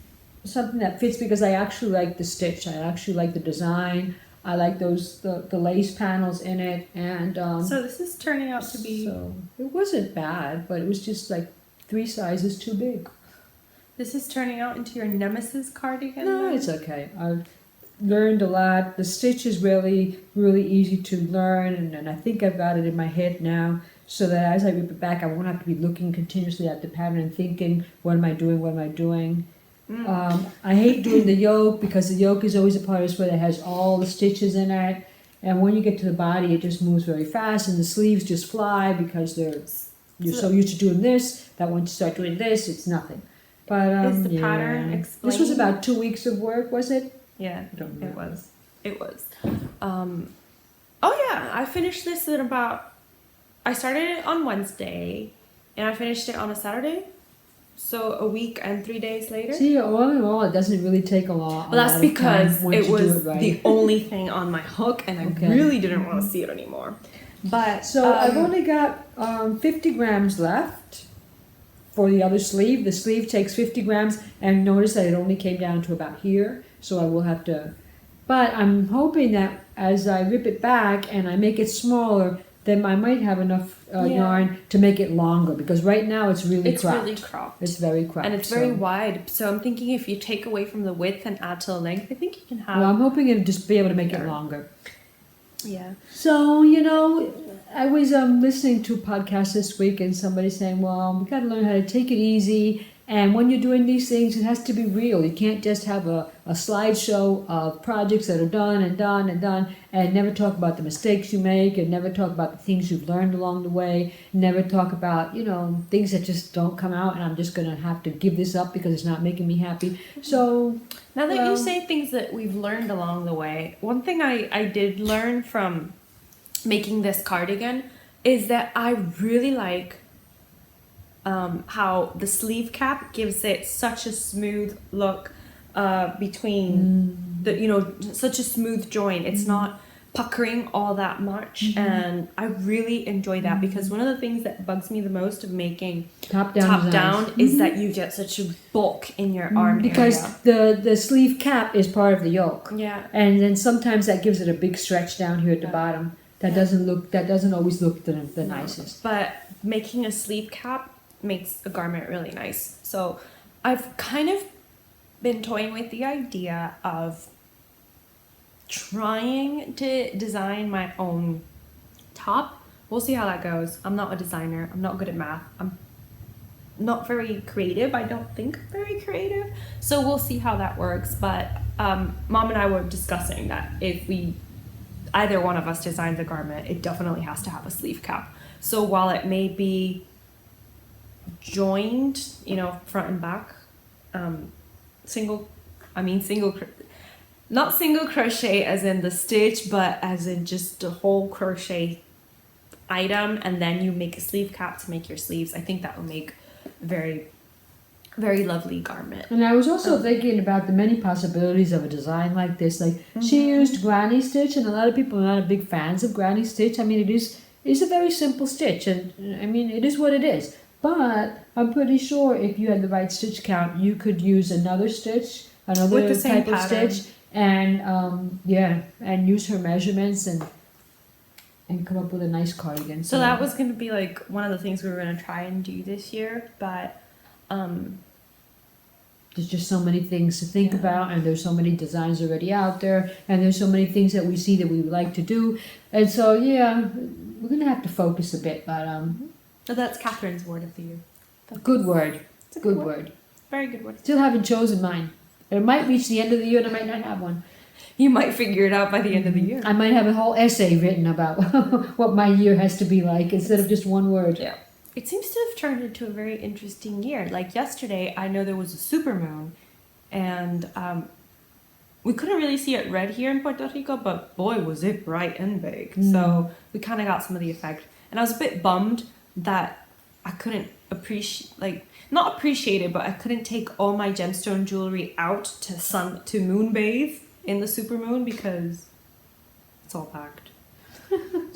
[SPEAKER 2] something that fits, because I actually like the stitch. I actually like the design. I like the lace panels in it, and
[SPEAKER 1] so this is turning out to be.
[SPEAKER 2] So it wasn't bad, but it was just like 3 sizes too big.
[SPEAKER 1] This is turning out into your nemesis cardigan.
[SPEAKER 2] No, it's okay. I've learned a lot. The stitch is really, really easy to learn, and I think I've got it in my head now, so that as I rip it back, I won't have to be looking continuously at the pattern and thinking, what am I doing? What am I doing? I hate doing the yoke, because the yoke is always a part of the sweater that has all the stitches in it, and when you get to the body, it just moves very fast, and the sleeves just fly because you're so used to doing this that once you start doing this, it's nothing. But
[SPEAKER 1] is the pattern explained?
[SPEAKER 2] This was about 2 weeks of work, was it?
[SPEAKER 1] Yeah,
[SPEAKER 2] I don't remember.
[SPEAKER 1] It was. Oh yeah, I finished this in about. I started it on Wednesday, and I finished it on a Saturday. So a week and 3 days later.
[SPEAKER 2] See, all in all, it doesn't really take a lot.
[SPEAKER 1] Well, that's because it was
[SPEAKER 2] right.
[SPEAKER 1] the only thing on my hook, and I really didn't want to see it anymore. But
[SPEAKER 2] so I've only got 50 grams left for the other sleeve. The sleeve takes 50 grams, and notice that it only came down to about here. So I will have to. But I'm hoping that as I rip it back and I make it smaller, then I might have enough yarn to make it longer, because right now it's really cropped.
[SPEAKER 1] It's really cropped.
[SPEAKER 2] It's very cropped.
[SPEAKER 1] And it's very wide. So I'm thinking if you take away from the width and add to the length, I think you can have...
[SPEAKER 2] Well, I'm hoping it'll just be able to make it longer.
[SPEAKER 1] Yeah.
[SPEAKER 2] So, I was listening to a podcast this week, and somebody saying, well, we got to learn how to take it easy. And when you're doing these things, it has to be real. You can't just have a slideshow of projects that are done and done and done, and never talk about the mistakes you make, and never talk about the things you've learned along the way, never talk about, things that just don't come out, and I'm just going to have to give this up because it's not making me happy. So
[SPEAKER 1] now that you say things that we've learned along the way, one thing I did learn from making this cardigan is that I really like how the sleeve cap gives it such a smooth look between such a smooth join. It's not puckering all that much, and I really enjoy that, because one of the things that bugs me the most of making top down is that you get such a bulk in your arm
[SPEAKER 2] because
[SPEAKER 1] area.
[SPEAKER 2] the sleeve cap is part of the yoke, and then sometimes that gives it a big stretch down here at the bottom. That doesn't always look the nicest.
[SPEAKER 1] But making a sleeve cap makes a garment really nice. So I've kind of been toying with the idea of trying to design my own top. We'll see how that goes. I'm not a designer. I'm not good at math. I'm not very creative. I don't think very creative. So we'll see how that works. But Mom and I were discussing that if either one of us designs a garment, it definitely has to have a sleeve cap. So while it may be joined, front and back, not single crochet as in the stitch, but as in just the whole crochet item, and then you make a sleeve cap to make your sleeves. I think that will make very, very lovely garment.
[SPEAKER 2] And I was also thinking about the many possibilities of a design like this. Like she used granny stitch, and a lot of people are not big fans of granny stitch. I mean, it's a very simple stitch, and I mean, it is what it is. But I'm pretty sure if you had the right stitch count, you could use another stitch, another
[SPEAKER 1] with the same
[SPEAKER 2] type
[SPEAKER 1] pattern.
[SPEAKER 2] of stitch, and and use her measurements and come up with a nice cardigan.
[SPEAKER 1] So that was going to be like one of the things we were going to try and do this year, but
[SPEAKER 2] there's just so many things to think about, and there's so many designs already out there, and there's so many things that we see that we would like to do, and so we're gonna have to focus a bit. But
[SPEAKER 1] so that's Catherine's word of the year.
[SPEAKER 2] good word,
[SPEAKER 1] It's a
[SPEAKER 2] good word.
[SPEAKER 1] Very good word.
[SPEAKER 2] Still haven't chosen mine. It might reach the end of the year, and I might not have one.
[SPEAKER 1] You might figure it out by the end of the year.
[SPEAKER 2] I might have a whole essay written about what my year has to be like instead of just one word.
[SPEAKER 1] Yeah. It seems to have turned into a very interesting year. Like yesterday, I know there was a supermoon, and we couldn't really see it red here in Puerto Rico, but boy, was it bright and big. So we kind of got some of the effect. And I was a bit bummed that I couldn't not appreciate it, but I couldn't take all my gemstone jewelry out to moonbathe in the supermoon because it's all packed.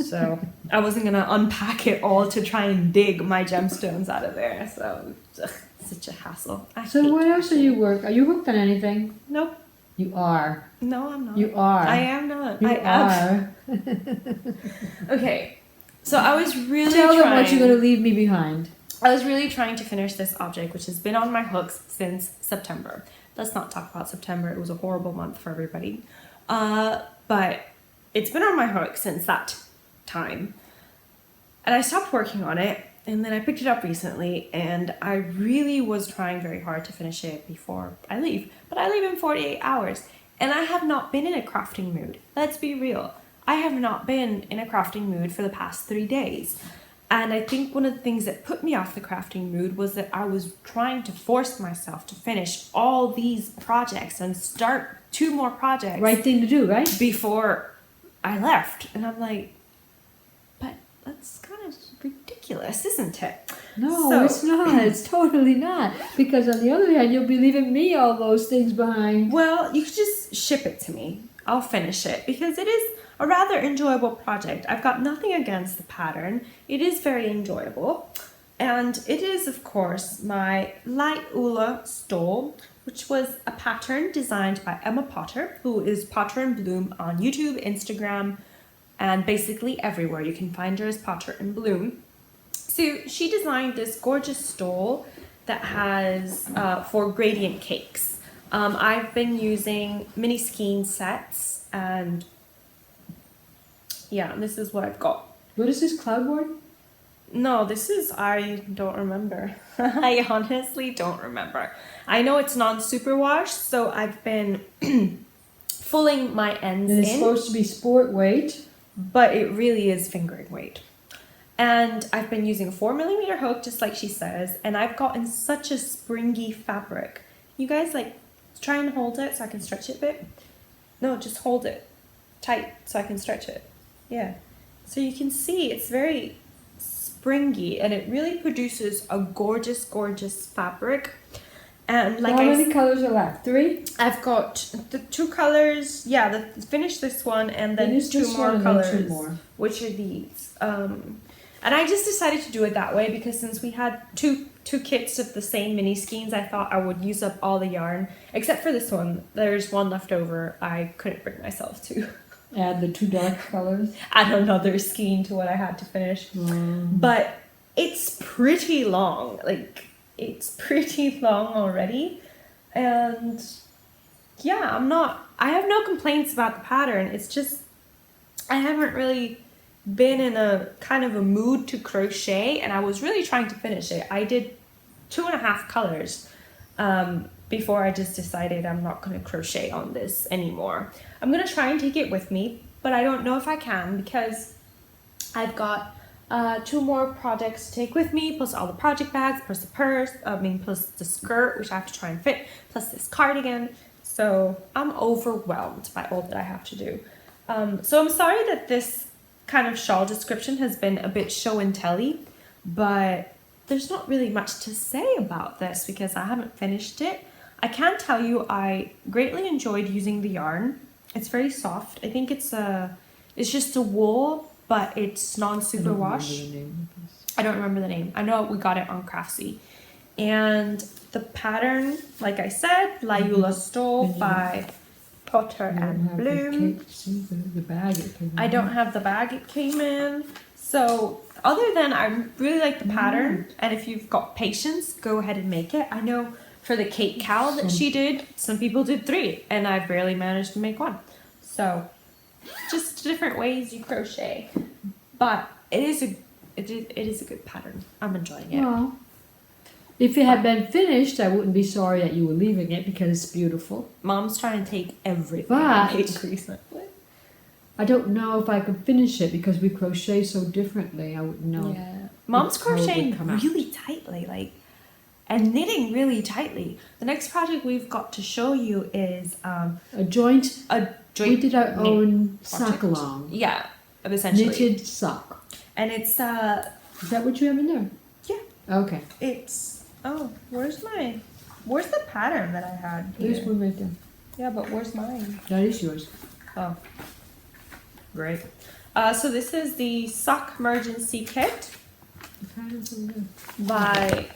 [SPEAKER 1] So I wasn't gonna unpack it all to try and dig my gemstones out of there. So such a hassle.
[SPEAKER 2] So what else are you Are you hooked on anything?
[SPEAKER 1] Nope.
[SPEAKER 2] You are.
[SPEAKER 1] No, I'm not.
[SPEAKER 2] You are.
[SPEAKER 1] I am not.
[SPEAKER 2] You
[SPEAKER 1] I
[SPEAKER 2] are.
[SPEAKER 1] Okay. So I was really
[SPEAKER 2] Tell
[SPEAKER 1] trying.
[SPEAKER 2] them what you're gonna leave me behind.
[SPEAKER 1] I was really trying to finish this object, which has been on my hooks since September. Let's not talk about September. It was a horrible month for everybody. But it's been on my hook since that time. And I stopped working on it, and then I picked it up recently, and I really was trying very hard to finish it before I leave. But I leave in 48 hours, and I have not been in a crafting mood. Let's be real. I have not been in a crafting mood for the past 3 days. And I think one of the things that put me off the crafting mood was that I was trying to force myself to finish all these projects and start 2 more projects.
[SPEAKER 2] Right thing to do, right?
[SPEAKER 1] Before I left. And I'm like, but that's kind of ridiculous, isn't it?
[SPEAKER 2] No, it's not. It's totally not. Because on the other hand, you'll be leaving me all those things behind.
[SPEAKER 1] Well, you could just ship it to me. I'll finish it because it is a rather enjoyable project. I've got nothing against the pattern. It is very enjoyable. And it is, of course, my Light Ula stole, which was a pattern designed by Emma Potter, who is Potter and Bloom on YouTube, Instagram, and basically everywhere. You can find her as Potter and Bloom. So she designed this gorgeous stole that has 4 gradient cakes. I've been using mini skein sets, and yeah, this is what I've got.
[SPEAKER 2] What is this, cloudboard?
[SPEAKER 1] No, this is, I don't remember. I honestly don't remember. I know it's non-superwash, so I've been fulling my ends in.
[SPEAKER 2] It's supposed to be sport weight.
[SPEAKER 1] But it really is fingering weight. And I've been using a 4mm hook, just like she says, and I've gotten such a springy fabric. You guys, try and hold it so I can stretch it a bit. No, just hold it tight so I can stretch it. Yeah. So you can see it's very springy, and it really produces a gorgeous, gorgeous fabric. And
[SPEAKER 2] How many colors are left? 3?
[SPEAKER 1] I've got the 2 colors. Yeah, finish this one, and then
[SPEAKER 2] Finish
[SPEAKER 1] 2
[SPEAKER 2] this
[SPEAKER 1] more
[SPEAKER 2] one and
[SPEAKER 1] colors,
[SPEAKER 2] then 2 more.
[SPEAKER 1] which are these. And I just decided to do it that way because since we had two kits of the same mini skeins, I thought I would use up all the yarn except for this one. There's one left over. I couldn't bring myself to
[SPEAKER 2] Add the 2 dark colors.
[SPEAKER 1] add another skein to what I had to finish. But it's pretty long. It's pretty long already. And yeah, I have no complaints about the pattern. It's just, I haven't really been in a kind of a mood to crochet, and I was really trying to finish it. I did 2.5 colors before I just decided I'm not going to crochet on this anymore. I'm going to try and take it with me, but I don't know if I can because I've got 2 more projects to take with me, plus all the project bags, plus the purse, plus the skirt, which I have to try and fit, plus this cardigan. So I'm overwhelmed by all that I have to do. So I'm sorry that this kind of shawl description has been a bit show and telly, but there's not really much to say about this because I haven't finished it. I can tell you I greatly enjoyed using the yarn. It's very soft. I think it's just a wool, but it's non-superwash. I don't remember the name. I know we got it on Crafty. And the pattern, like I said, Layula Stole by Potter and Bloom.
[SPEAKER 2] The bag it came in.
[SPEAKER 1] I don't have the bag it came in. So other than I really like the pattern, and if you've got patience, go ahead and make it. I know for the cake cowl that she did, some people did 3, and I barely managed to make 1. So just different ways you crochet, but it is a good pattern. I'm enjoying it.
[SPEAKER 2] Well, if it had been finished, I wouldn't be sorry that you were leaving it because it's beautiful.
[SPEAKER 1] Mom's trying to take everything
[SPEAKER 2] But
[SPEAKER 1] I made recently.
[SPEAKER 2] I don't know if I could finish it because we crochet so differently. I wouldn't know.
[SPEAKER 1] Yeah, Mom's crocheting really tightly, and knitting really tightly. The next project we've got to show you is
[SPEAKER 2] a joint. We did our own sock along.
[SPEAKER 1] Yeah, essentially
[SPEAKER 2] knitted sock.
[SPEAKER 1] And it's
[SPEAKER 2] Is that what you have in there?
[SPEAKER 1] Yeah.
[SPEAKER 2] Okay.
[SPEAKER 1] It's where's the pattern that I had here?
[SPEAKER 2] There's one right there.
[SPEAKER 1] Yeah, but where's mine?
[SPEAKER 2] That is yours.
[SPEAKER 1] Oh, great. So this is the Sock Emergency Kit by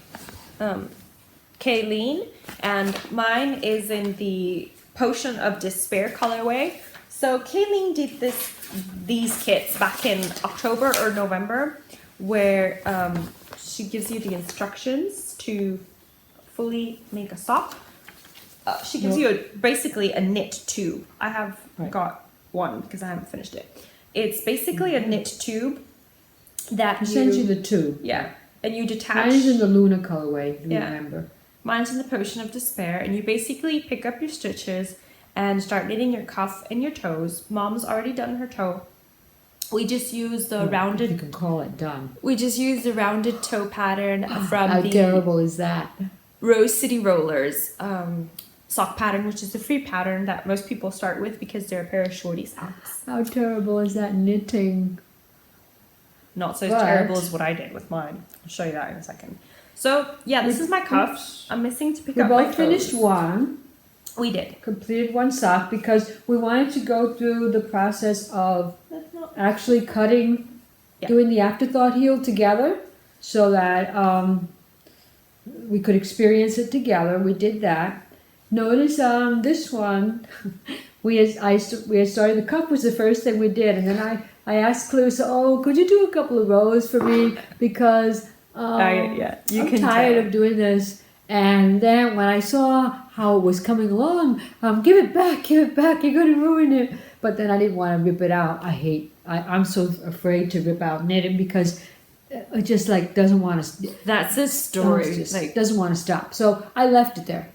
[SPEAKER 1] Kayleen, and mine is in the Potion of Despair colorway. So Kayleen did these kits back in October or November, where she gives you the instructions to fully make a sock. She gives you basically a knit tube. I have got one because I haven't finished it. It's basically a knit tube that
[SPEAKER 2] She sends you the tube.
[SPEAKER 1] Yeah, and you detach.
[SPEAKER 2] Mine's in the Luna colorway, if you remember.
[SPEAKER 1] Mine's in the Potion of Despair, and you basically pick up your stitches and start knitting your cuff and your toes. Mom's already done her toe. We just use the rounded.
[SPEAKER 2] You can call it done.
[SPEAKER 1] We just use the rounded toe pattern from
[SPEAKER 2] How
[SPEAKER 1] the
[SPEAKER 2] terrible is that?
[SPEAKER 1] Rose City Rollers sock pattern, which is the free pattern that most people start with because they're a pair of shorty socks.
[SPEAKER 2] How terrible is that knitting?
[SPEAKER 1] Not so terrible as what I did with mine. I'll show you that in a second. So yeah, this is my cuff. I'm missing to pick up my toes.
[SPEAKER 2] We both finished one.
[SPEAKER 1] We did.
[SPEAKER 2] Completed one sock because we wanted to go through the process of actually cutting, doing the afterthought heel together so that we could experience it together. We did that. Notice this one, we had started, the cuff was the first thing we did, and then I asked Clarissa, could you do a couple of rows for me because I'm tired of doing this. And then when I saw how it was coming along, give it back, you're going to ruin it. But then I didn't want to rip it out. I'm so afraid to rip out knitting because it just doesn't want to.
[SPEAKER 1] That's a story.
[SPEAKER 2] Doesn't want to stop. So I left it there.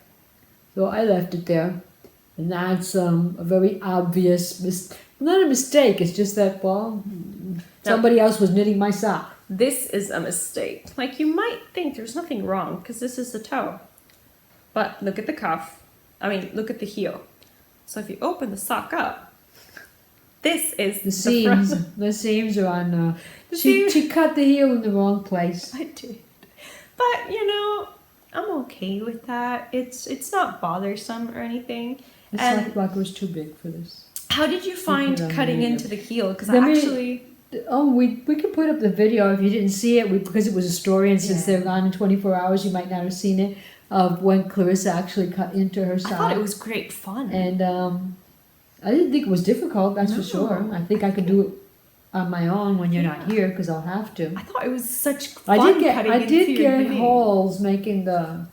[SPEAKER 2] And that's a very obvious, not a mistake. It's just that, somebody else was knitting my sock.
[SPEAKER 1] This is a mistake. You might think there's nothing wrong because this is the toe. But look at the cuff. Look at the heel. So if you open the sock up, this is
[SPEAKER 2] the seams. The seams are on. She cut the heel in the wrong place.
[SPEAKER 1] I did. But, I'm okay with that. It's not bothersome or anything.
[SPEAKER 2] It's like it was too big for this.
[SPEAKER 1] How did you find cutting into the heel? Because we
[SPEAKER 2] could put up the video if you didn't see it because it was a story, and since they're gone in 24 hours, you might not have seen it, of when Clarissa actually cut into her sock.
[SPEAKER 1] I thought it was great fun.
[SPEAKER 2] And I didn't think it was difficult, that's for sure. I think I could do it on my own when you're not here because I'll have to.
[SPEAKER 1] I thought it was such fun.
[SPEAKER 2] I did get holes making the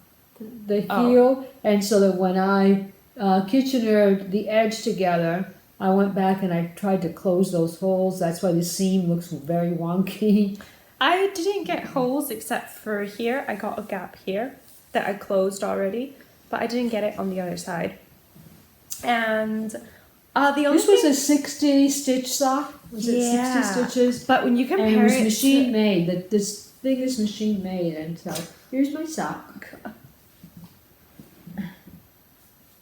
[SPEAKER 2] heel, and so that when I Kitchenered the edge together, I went back and I tried to close those holes. That's why the seam looks very wonky.
[SPEAKER 1] I didn't get holes except for here. I got a gap here that I closed already, but I didn't get it on the other side. And the only
[SPEAKER 2] This was a 60 stitch sock. Was it 60 stitches?
[SPEAKER 1] But when you compare
[SPEAKER 2] and it was
[SPEAKER 1] it
[SPEAKER 2] machine made. That this thing is machine made, and so here's my sock.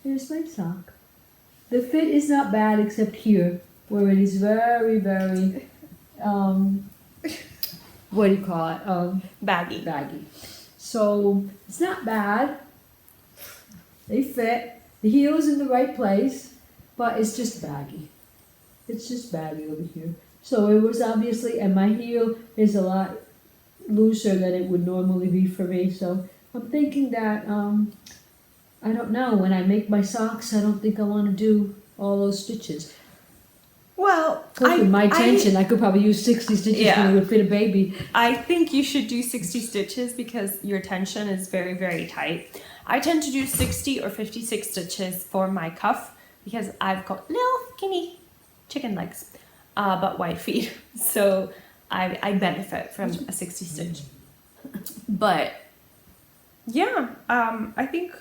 [SPEAKER 2] Here's my sock. The fit is not bad except here, where it is very, very, what do you call it?
[SPEAKER 1] baggy.
[SPEAKER 2] Baggy. So it's not bad. They fit. The heel is in the right place, but it's just baggy. It's just baggy over here. So it was obviously, and my heel is a lot looser than it would normally be for me. So I'm thinking that, I don't know, when I make my socks, I don't think I want to do all those stitches.
[SPEAKER 1] Well,
[SPEAKER 2] With my tension, I could probably use 60 stitches
[SPEAKER 1] Yeah.
[SPEAKER 2] when it would fit a baby.
[SPEAKER 1] I think you should do 60 stitches because your tension is very, very tight. I tend to do 60 or 56 stitches for my cuff because I've got little skinny chicken legs, but wide feet. So I benefit from a 60 stitch. But yeah, I think...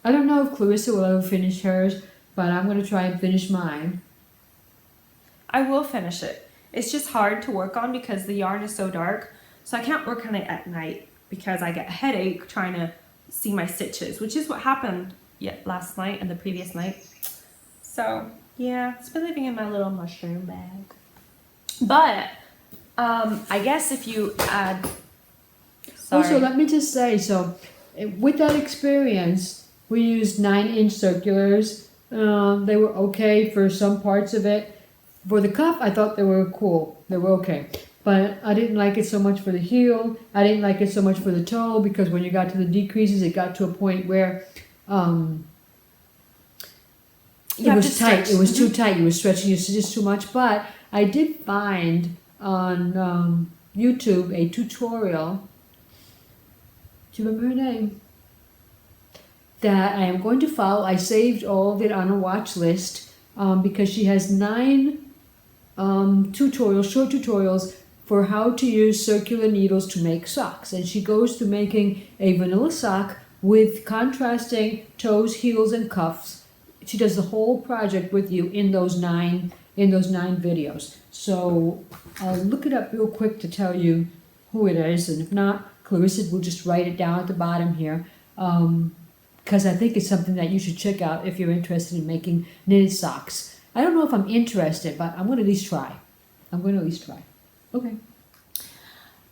[SPEAKER 2] I don't know if Clarissa will ever finish hers, but I'm going to try and finish mine.
[SPEAKER 1] I will finish it. It's just hard to work on because the yarn is so dark. So I can't work on it at night because I get a headache trying to see my stitches, which is what happened last night and the previous night. So yeah, it's been living in my little mushroom bag. But I guess if you add...
[SPEAKER 2] Also, let me just say, so with that experience, we used 9-inch circulars. They were okay for some parts of it. For the cuff, I thought they were cool. They were okay. But I didn't like it so much for the heel. I didn't like it so much for the toe because when you got to the decreases, it got to a point where it was tight. It was too tight. You were stretching your stitches too much. But I did find on YouTube a tutorial. Do you remember her name? That I am going to follow. I saved all of it on a watch list because she has 9 short tutorials for how to use circular needles to make socks. And she goes to making a vanilla sock with contrasting toes, heels, and cuffs. She does the whole project with you in those 9 videos. So I'll look it up real quick to tell you who it is, and if not, Clarissa will just write it down at the bottom here. Because I think it's something that you should check out if you're interested in making knitted socks. I don't know if I'm interested, but I'm going to at least try. Okay.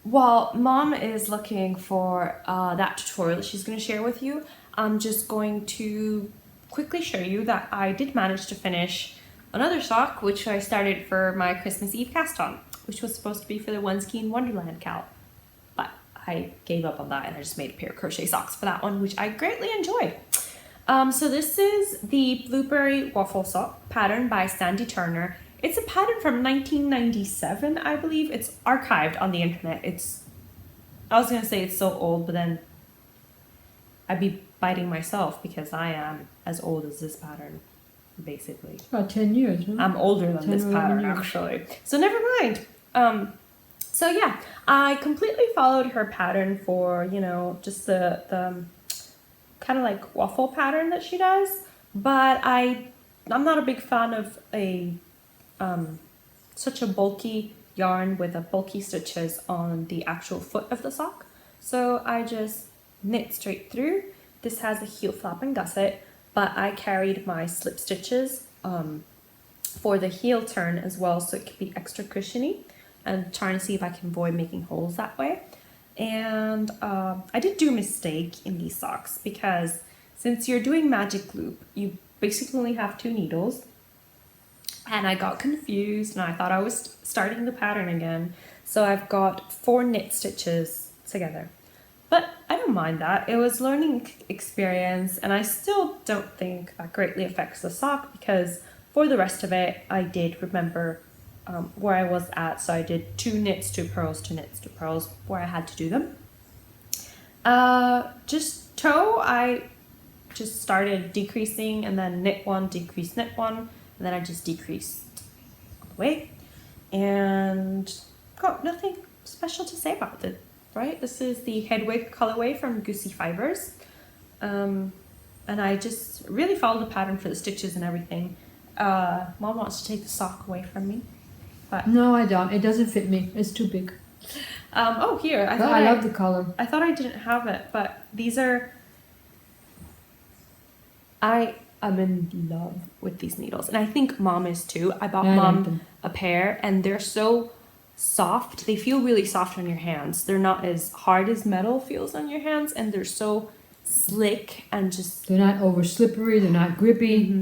[SPEAKER 1] While Mom is looking for that tutorial that she's going to share with you, I'm just going to quickly show you that I did manage to finish another sock, which I started for my Christmas Eve cast on, which was supposed to be for the One Skein Wonderland cal. But I gave up on that and I just made a pair of crochet socks for that one, which I greatly enjoyed. So this is the Blueberry Waffle Sock pattern by Sandy Turner. It's a pattern from 1997, I believe. It's archived on the internet. I was going to say it's so old, but then I'd be biting myself because I am as old as this pattern, basically.
[SPEAKER 2] About 10 years, right?
[SPEAKER 1] I'm older than this pattern, actually. So never mind. So yeah, I completely followed her pattern for, just the kind of like waffle pattern that she does. But I'm not a big fan of such a bulky yarn with a bulky stitches on the actual foot of the sock. So I just knit straight through. This has a heel flap and gusset, but I carried my slip stitches for the heel turn as well, so it could be extra cushiony, and trying to see if I can avoid making holes that way. And I did do a mistake in these socks because since you're doing magic loop, you basically only have 2 needles. And I got confused and I thought I was starting the pattern again. So I've got 4 knit stitches together. But I don't mind that. It was learning experience and I still don't think that greatly affects the sock because for the rest of it, I did remember where I was at. So I did 2 knits, 2 purls, 2 knits, 2 purls where I had to do them. Just toe, I just started decreasing and then knit 1, decrease, knit 1. And then I just decreased all the way and got nothing special to say about it, right? This is the Hedwig colorway from Goosey Fibers. And I just really followed the pattern for the stitches and everything. Mom wants to take the sock away from me. But
[SPEAKER 2] No, I don't. It doesn't fit me. It's too big.
[SPEAKER 1] oh, here.
[SPEAKER 2] I love the color.
[SPEAKER 1] I thought I didn't have it, but these are... I am in love with these needles. And I think Mom is too. I bought
[SPEAKER 2] Yeah, I like
[SPEAKER 1] Mom
[SPEAKER 2] them.
[SPEAKER 1] a pair, and they're so soft. They feel really soft on your hands. They're not as hard as metal feels on your hands, and they're so slick and just...
[SPEAKER 2] They're not over slippery. They're not grippy.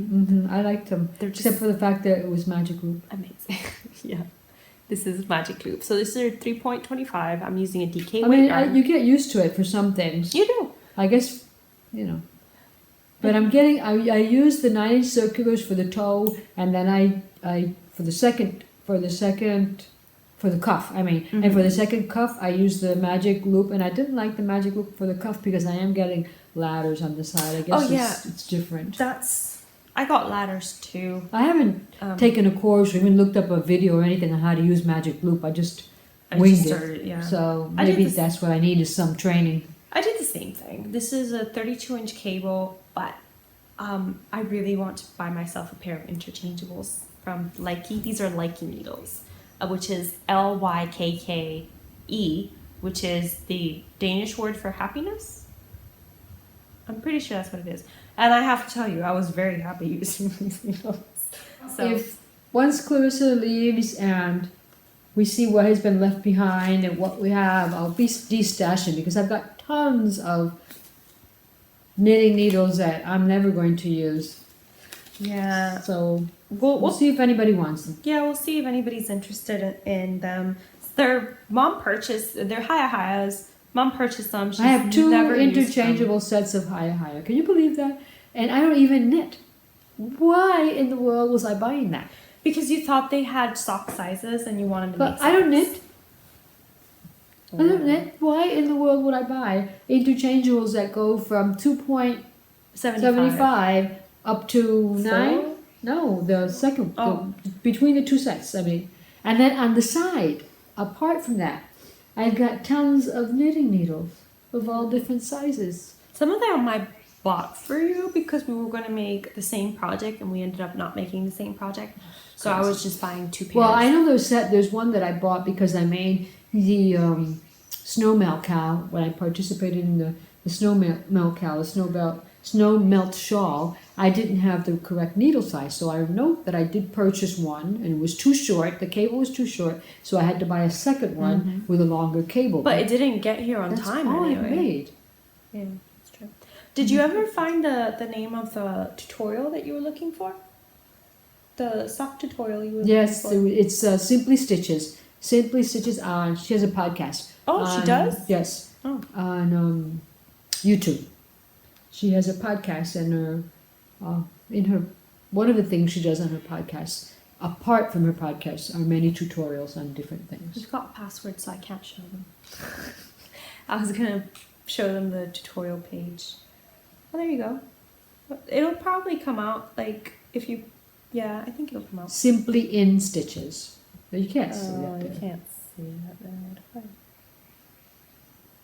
[SPEAKER 2] I liked them.
[SPEAKER 1] They're just
[SPEAKER 2] Except for the fact that it was magic loop.
[SPEAKER 1] amazing. Yeah. This is magic loop. So this is 3.25. I'm using a DK
[SPEAKER 2] I
[SPEAKER 1] weight
[SPEAKER 2] mean,
[SPEAKER 1] yarn.
[SPEAKER 2] you get used to it for some things.
[SPEAKER 1] You do.
[SPEAKER 2] I guess, you know. But I'm getting, I use the 9-inch circulars for the toe, and then I for the cuff, I mean. And for the second cuff, I use the magic loop, and I didn't like the magic loop for the cuff because I am getting ladders on the side. I guess it's different.
[SPEAKER 1] I got ladders too.
[SPEAKER 2] I haven't taken a course or even looked up a video or anything on how to use magic loop. I just winged it.
[SPEAKER 1] Yeah.
[SPEAKER 2] So
[SPEAKER 1] I did
[SPEAKER 2] maybe
[SPEAKER 1] this-
[SPEAKER 2] that's what I need is some training.
[SPEAKER 1] I did the same thing. This is a 32-inch cable, but I really want to buy myself a pair of interchangeables from Likey. These are Likey needles, which is Lykke, which is the Danish word for happiness. I'm pretty sure that's what it is. And I have to tell you, I was very happy using these needles. So
[SPEAKER 2] If once Clarissa leaves and we see what has been left behind and what we have, I'll be de-stashing because I've got tons of knitting needles that I'm never going to use.
[SPEAKER 1] yeah,
[SPEAKER 2] So
[SPEAKER 1] we'll
[SPEAKER 2] we'll see if anybody wants them.
[SPEAKER 1] Yeah, we'll see if anybody's interested in them. They're Hiya-Hiyas. Mom purchased them. She's
[SPEAKER 2] I have 2
[SPEAKER 1] never used them.
[SPEAKER 2] interchangeable sets of Hiya-Hiya. Can you believe that? And I don't even knit. Why in the world was I buying that?
[SPEAKER 1] Because you thought they had sock sizes and you wanted to make
[SPEAKER 2] But I don't
[SPEAKER 1] socks.
[SPEAKER 2] knit. I don't knit. Why in the world would I buy interchangeables that go from 2.75 up to 9?
[SPEAKER 1] Four?
[SPEAKER 2] No, the second,
[SPEAKER 1] Oh.
[SPEAKER 2] between the 2 sets, I mean. And then on the side, apart from that, I've got tons of knitting needles of all different sizes.
[SPEAKER 1] Some of them I bought for you because we were going to make the same project and we ended up not making the same project. So I was just buying 2 pairs.
[SPEAKER 2] Well, I know there's one that I bought because I made the snow melt cow when I participated in the snow melt cow, the snow melt shawl. I didn't have the correct needle size, so I know that I did purchase one and it was too short. The cable was too short, so I had to buy a second one with a longer cable.
[SPEAKER 1] But it didn't get here on
[SPEAKER 2] that's
[SPEAKER 1] time
[SPEAKER 2] all
[SPEAKER 1] anyway.
[SPEAKER 2] I made.
[SPEAKER 1] Yeah, that's true. Did you ever find the name of the tutorial that you were looking for? The sock tutorial you were
[SPEAKER 2] Yes,
[SPEAKER 1] looking for?
[SPEAKER 2] it's Simply Stitches. Simply Stitches. She has a podcast.
[SPEAKER 1] Oh, she does?
[SPEAKER 2] Yes.
[SPEAKER 1] Oh.
[SPEAKER 2] On YouTube. She has a podcast, and one of the things she does on her podcast, apart from her podcast, are many tutorials on different things.
[SPEAKER 1] We've got passwords, so I can't show them. I was gonna show them the tutorial page. Oh, there you go. It'll probably come out if you. Yeah, I think it'll come out.
[SPEAKER 2] Simply in Stitches. You can't see that
[SPEAKER 1] Oh, you
[SPEAKER 2] there.
[SPEAKER 1] can't see that there.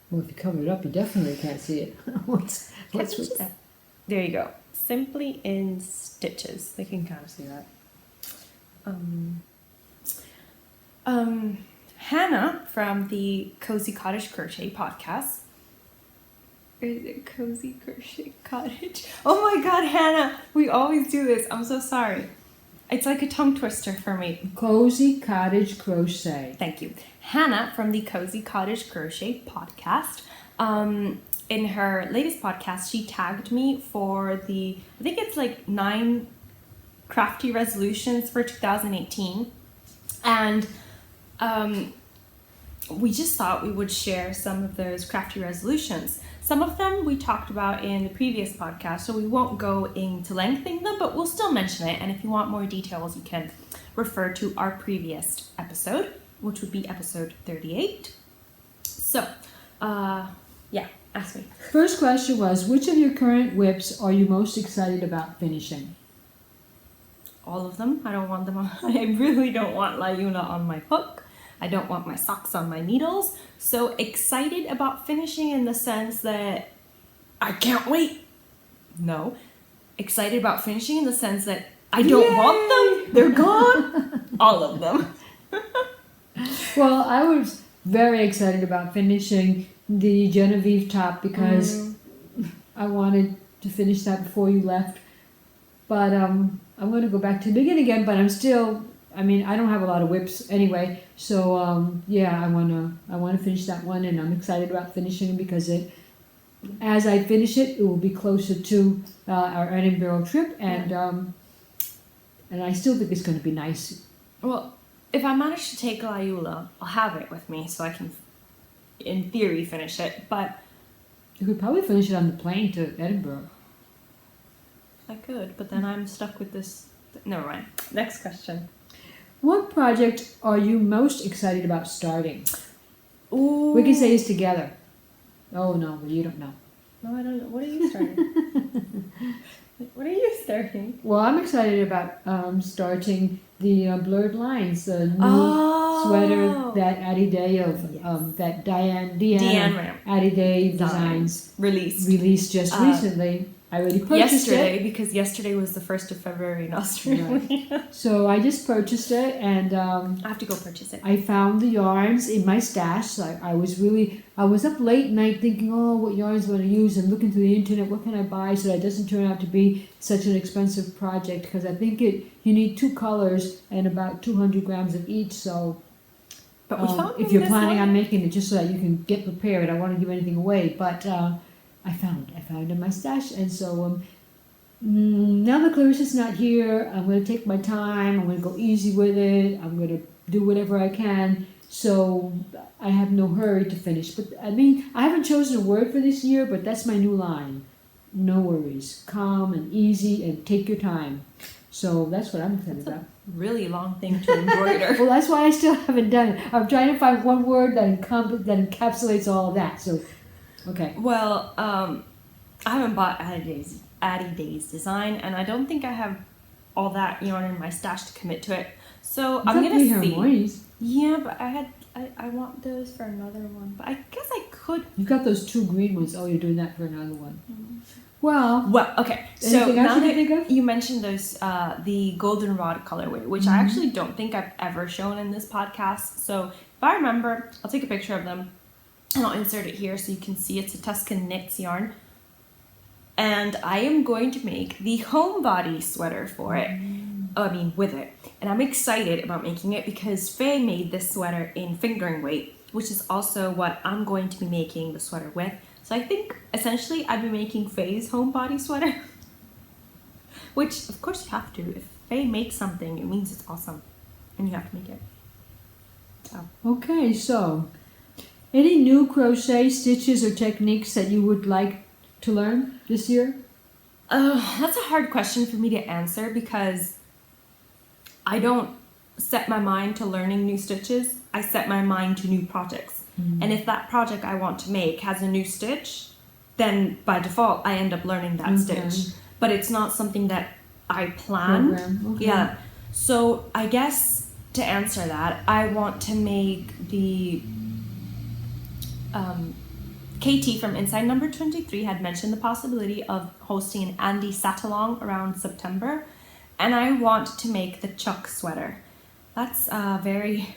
[SPEAKER 2] Well, if you cover it up, you definitely can't see it. What's with that?
[SPEAKER 1] There you go. Simply in Stitches. They can kind of see that. Hannah from the Cozy Cottage Crochet podcast. Or is it Cozy Crochet Cottage? Oh my god, Hannah! We always do this. I'm so sorry. It's like a tongue twister for me.
[SPEAKER 2] Cozy Cottage Crochet.
[SPEAKER 1] Thank you. Hannah from the Cozy Cottage Crochet podcast. In her latest podcast, she tagged me for I think it's 9 crafty resolutions for 2018. And we just thought we would share some of those crafty resolutions. Some of them we talked about in the previous podcast, so we won't go into lengthening them, but we'll still mention it. And if you want more details, you can refer to our previous episode, which would be episode 38. So, yeah, ask me.
[SPEAKER 2] First question was, which of your current whips are you most excited about finishing?
[SPEAKER 1] All of them. I don't want them on. I really don't want Layuna on my hook. I don't want my socks on my needles. So excited about finishing in the sense that I can't wait. No. Excited about finishing in the sense that I don't want them. They're gone. All of them.
[SPEAKER 2] Well, I was very excited about finishing the Genevieve top because I wanted to finish that before you left. But I'm going to go back to the beginning again, but I'm still, I mean, I don't have a lot of whips anyway. So yeah, I want to finish that one, and I'm excited about finishing it because as I finish it, it will be closer to our Edinburgh trip, and I still think it's going to be nice.
[SPEAKER 1] Well, if I manage to take Layula, I'll have it with me so I can, in theory, finish it. But
[SPEAKER 2] you could probably finish it on the plane to Edinburgh.
[SPEAKER 1] I could, but then I'm stuck with this. Never mind. Next question.
[SPEAKER 2] What project are you most excited about starting?
[SPEAKER 1] Ooh.
[SPEAKER 2] We can say this together. Oh no, well, you don't know.
[SPEAKER 1] No, I don't know. What are you starting? What are you starting?
[SPEAKER 2] Well, I'm excited about starting the blurred lines, the new sweater that ADDYDAE of that Deanne ADDYDAE Designs released just recently. I already purchased it.
[SPEAKER 1] Because yesterday was the 1st of February in Australia.
[SPEAKER 2] Right. So I just purchased it, and
[SPEAKER 1] I have to go purchase it.
[SPEAKER 2] I found the yarns in my stash. So I was up late night thinking, oh, what yarns do I use, and looking through the internet, what can I buy so that it doesn't turn out to be such an expensive project, because I think you need 2 colors and about 200 grams of each. So
[SPEAKER 1] but we found
[SPEAKER 2] if you're planning on making it just so that you can get prepared, I don't want to give anything away, but I found in my stash, and so now that Clarissa's not here, I'm going to take my time. I'm going to go easy with it. I'm going to do whatever I can. So I have no hurry to finish. But I mean, I haven't chosen a word for this year, but that's my new line. No worries, calm and easy, and take your time. So that's what I'm excited about.
[SPEAKER 1] Really long thing to embroider.
[SPEAKER 2] Well, that's why I still haven't done it. I'm trying to find one word that encapsulates all of that. So. Okay.
[SPEAKER 1] Well, I haven't bought ADDYDAE's design, and I don't think I have all that yarn in my stash to commit to it. So I'm gonna see. Yeah, but I want those for another one. But I guess I could.
[SPEAKER 2] You've got those 2 green ones. Oh, you're doing that for another one. Well,
[SPEAKER 1] okay. So now that you mentioned those, the goldenrod colorway, which I actually don't think I've ever shown in this podcast. So if I remember, I'll take a picture of them. And I'll insert it here so you can see it's a Tuscan knits yarn. And I am going to make the Homebody sweater for it. With it. And I'm excited about making it because Faye made this sweater in fingering weight, which is also what I'm going to be making the sweater with. So I think essentially I'd be making Faye's Homebody sweater. Which of course you have to. If Faye makes something, it means it's awesome. And you have to make it. So.
[SPEAKER 2] Okay, so any new crochet stitches or techniques that you would like to learn this year?
[SPEAKER 1] That's a hard question for me to answer because I don't set my mind to learning new stitches. I set my mind to new projects. And if that project I want to make has a new stitch, then by default I end up learning that stitch. But it's not something that I plan.
[SPEAKER 2] Okay.
[SPEAKER 1] Yeah. So I guess to answer that, I want to make the KT from Inside Number 23 had mentioned the possibility of hosting an Andy Sat-along around September, and I want to make the Chuck sweater. That's very